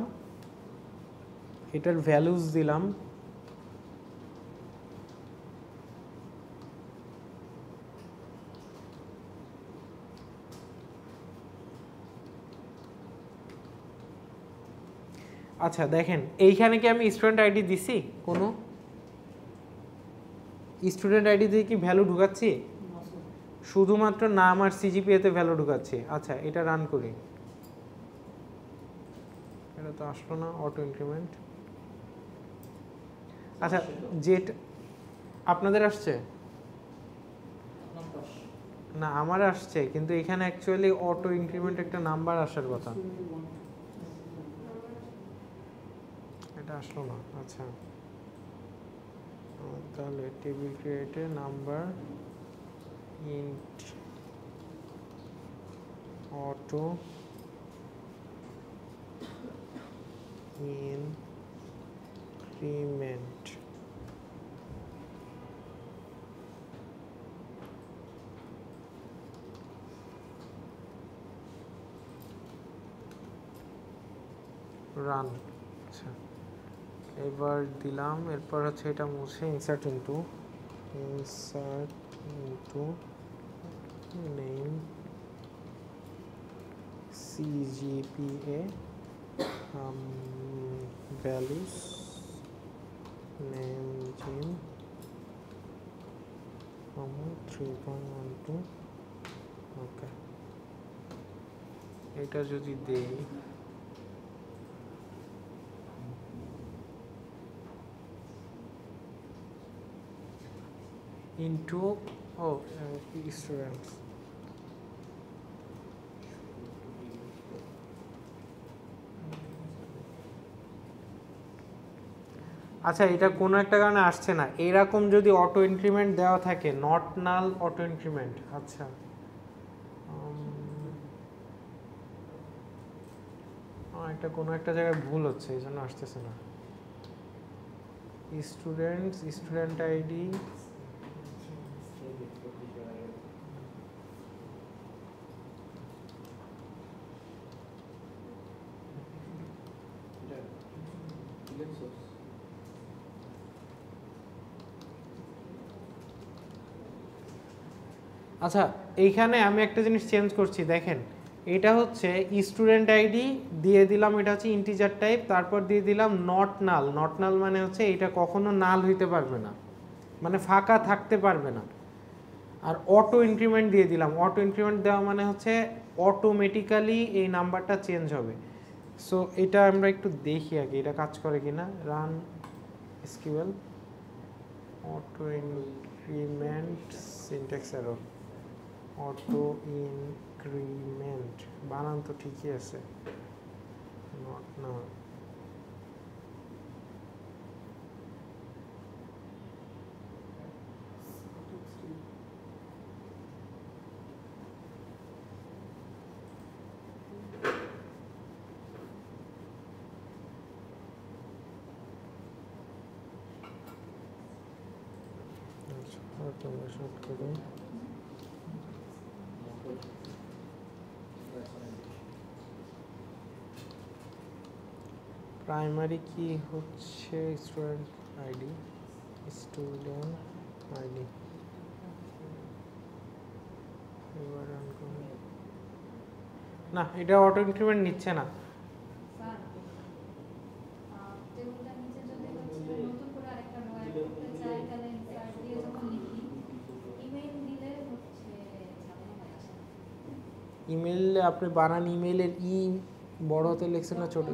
এটার ভ্যালুজ দিলাম। আচ্ছা দেখেন, এইখানে কি আমি স্টুডেন্ট আইডি দিছি? কোনো স্টুডেন্ট আইডি দিয়ে কি ভ্যালু ঢুকাচ্ছি? শুধুমাত্র নাম আর সিজিপিএতে ভ্যালু ঢুকাচ্ছি। আচ্ছা, এটা রান করি, এটা তো আসলো না অটো ইনক্রিমেন্ট। আচ্ছা, যেটা আপনাদের আসছে না, আমার আসছে, কিন্তু এখানে অ্যাকচুয়ালি অটো ইনক্রিমেন্ট একটা নাম্বার আসার কথা, এটা আসলো না। আচ্ছা, তাহলে টেবিল ক্রিয়েটে number int auto increment. Run. আচ্ছা, এবার দিলাম, এরপর হচ্ছে এটা মুছে insert into name CGPA values name gym 3.12 okay. এটা যদি দেই into students, আচ্ছা এটা কোনো একটা কারণে আসছে না, এরকম যদি অটো ইনক্রিমেন্ট দেওয়া থাকে নট নাল অটো ইনক্রিমেন্ট, আচ্ছা এটা কোনো একটা জায়গায় ভুল হচ্ছে এই জন্য আসতেছে না। স্টুডেন্ট আইডি আচ্ছা এইখানে আমি একটা জিনিস চেঞ্জ করছি, দেখেন এটা হচ্ছে স্টুডেন্ট আইডি দিয়ে দিলাম, এটা হচ্ছে ইন্টিজার টাইপ, তারপর দিয়ে দিলাম নট নাল মানে হচ্ছে এটা কখনো নাল হইতে পারবে না, মানে ফাঁকা থাকতে পারবে না। আর অটো ইনক্রিমেন্ট দিয়ে দিলাম, অটো ইনক্রিমেন্ট দেওয়া মানে হচ্ছে অটোমেটিক্যালি এই নাম্বারটা চেঞ্জ হবে। সো এটা আমরা একটু দেখি আগে এটা কাজ করে কিনা। Run SQL auto increment syntax error, auto increment বানান তো ঠিকই আছে, নট নাল। প্রাইমারি কি হচ্ছে স্টুডেন্ট আইডি, এবার রান করুন। না এটা অটো ইনক্রিমেন্ট নিচ্ছে না। ইমেল আপনি বানান ইমেলের বড় হাতে লিখছেন না ছোট?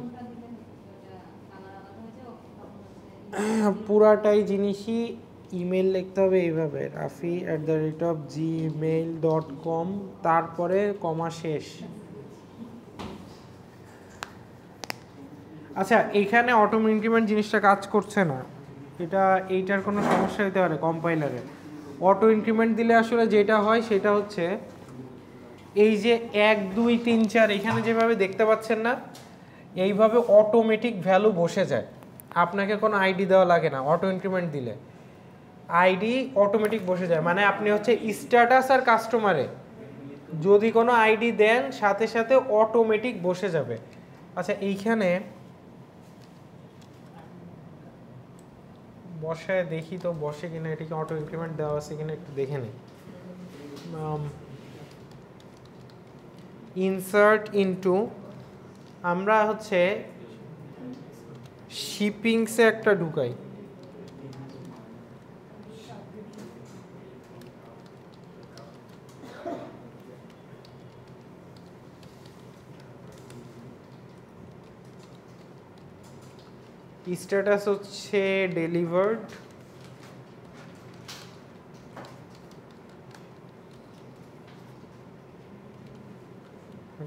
পুরাটাই জিনিসই ইমেল লিখতে হবে এইভাবে, rafi@gmail.com তারপরে কমা শেষ। আচ্ছা এইখানে অটো ইনক্রিমেন্ট জিনিসটা কাজ করছে না, এইটার কোনো সমস্যা হতে পারে কম্পাইলারে। অটো ইনক্রিমেন্ট দিলে আসলে যেটা হয় সেটা হচ্ছে এই যে 1 2 3 4 এখানে যেভাবে দেখতে পাচ্ছেন না, এইভাবে অটোমেটিক ভ্যালু বসে যায়, আপনাকে কোনো আইডি দেওয়া লাগে না। অটো ইনক্রিমেন্ট দিলে আইডি অটোমেটিক বসে যায়, মানে আপনি হচ্ছে স্ট্যাটাস আর কাস্টমারে যদি কোনো আইডি দেন সাথে সাথে অটোমেটিক বসে যাবে। আচ্ছা এইখানে বসায় দেখি তো বসে কিনা, এটাকে অটো ইনক্রিমেন্ট দেওয়া আছে কিনা একটু দেখে নিই। ইনসার্ট ইনটু, আমরা হচ্ছে শিপিংসে একটা ঢুকাই, স্ট্যাটাস হচ্ছে ডেলিভার্ড,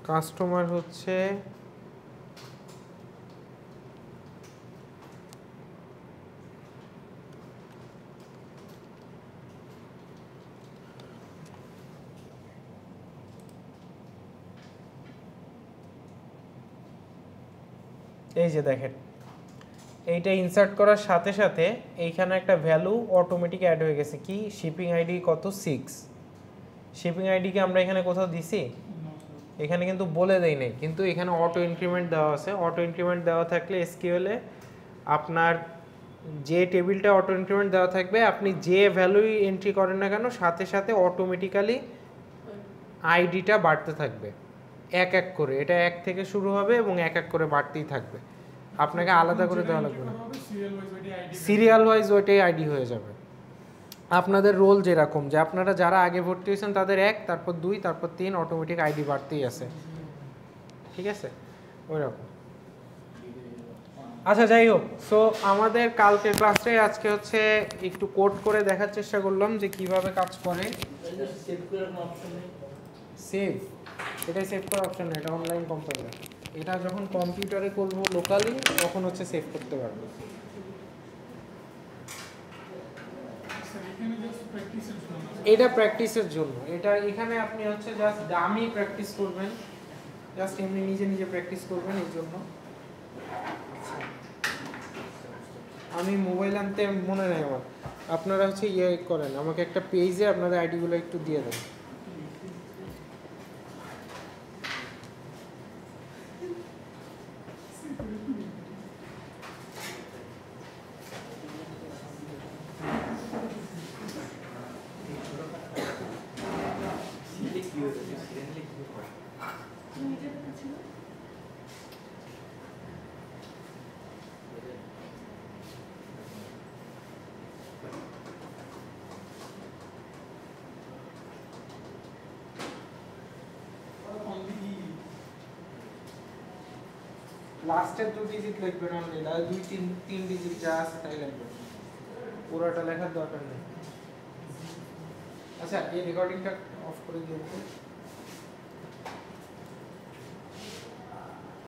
কাস্টমার হচ্ছে এই যে দেখেন, এইটা ইনসার্ট করার সাথে সাথে এইখানে একটা ভ্যালু অটোমেটিক অ্যাড হয়ে গেছে। কি শিপিং আইডি কত 6, শিপিং আইডিকে আমরা এখানে কোথাও দিছি? এখানে কিন্তু বলে দেই নাই, কিন্তু এখানে অটো ইনক্রিমেন্ট দেওয়া আছে। অটো ইনক্রিমেন্ট দেওয়া থাকলে এসকিউএল এ আপনার যে টেবিলটা অটো ইনক্রিমেন্ট দেওয়া থাকবে, আপনি যে ভ্যালুই এন্ট্রি করেন না কেন সাথে সাথে অটোমেটিক্যালি আইডিটা বাড়তে থাকবে এক এক করে। এটা এক থেকে শুরু হবে এবং এক এক করে বাড়তেই থাকবে, আপনাকে আলাদা করে দেওয়া লাগবে না। সিরিয়াল ওয়াইজ ওইটাই আইডি হয়ে যাবে। আপনাদের রোল যেরকম, যে আপনারা যারা আগে ভর্তি হয়েছেন তাদের 1, তারপর 2, তারপর 3, অটোমেটিক আইডি বাড়তেই আছে, ঠিক আছে ওই রকম। আচ্ছা যাই হোক, সো আমাদের কালকের ক্লাসে আজকে হচ্ছে একটু কোড করে দেখার চেষ্টা করলাম যে কিভাবে কাজ করে। সেভ করার কোনো অপশন নেই? সেভ, এটা সেভ করার অপশন নেই, এটা অনলাইন কম্পাইলার। এটা যখন কম্পিউটারে করবো লোকালি তখন হচ্ছে সেভ করতে পারবো। এটা প্র্যাকটিসের জন্য, এটা এখানে আপনি হচ্ছে জাস্ট ডামি প্র্যাকটিস করবেন, জাস্ট এমনি নিজে নিজে প্র্যাকটিস করবেন এই জন্য। আমি মোবাইল আনতে মনে নেই আমার, আপনারা হচ্ছে ইয়ে করেন, আমাকে একটা পেজে আপনাদের আইডিগুলো একটু দিয়ে দেন। তুমি নিজে দেখেছিল? লাস্টের 2 ডিজিট লিখবেন অনলি, 2-3 ডিজিট যা আছে তাই লিখবেন, পুরোটা লেখার দরকার নেই। আচ্ছা এই রেকর্ডিংটা অফ করে দিন।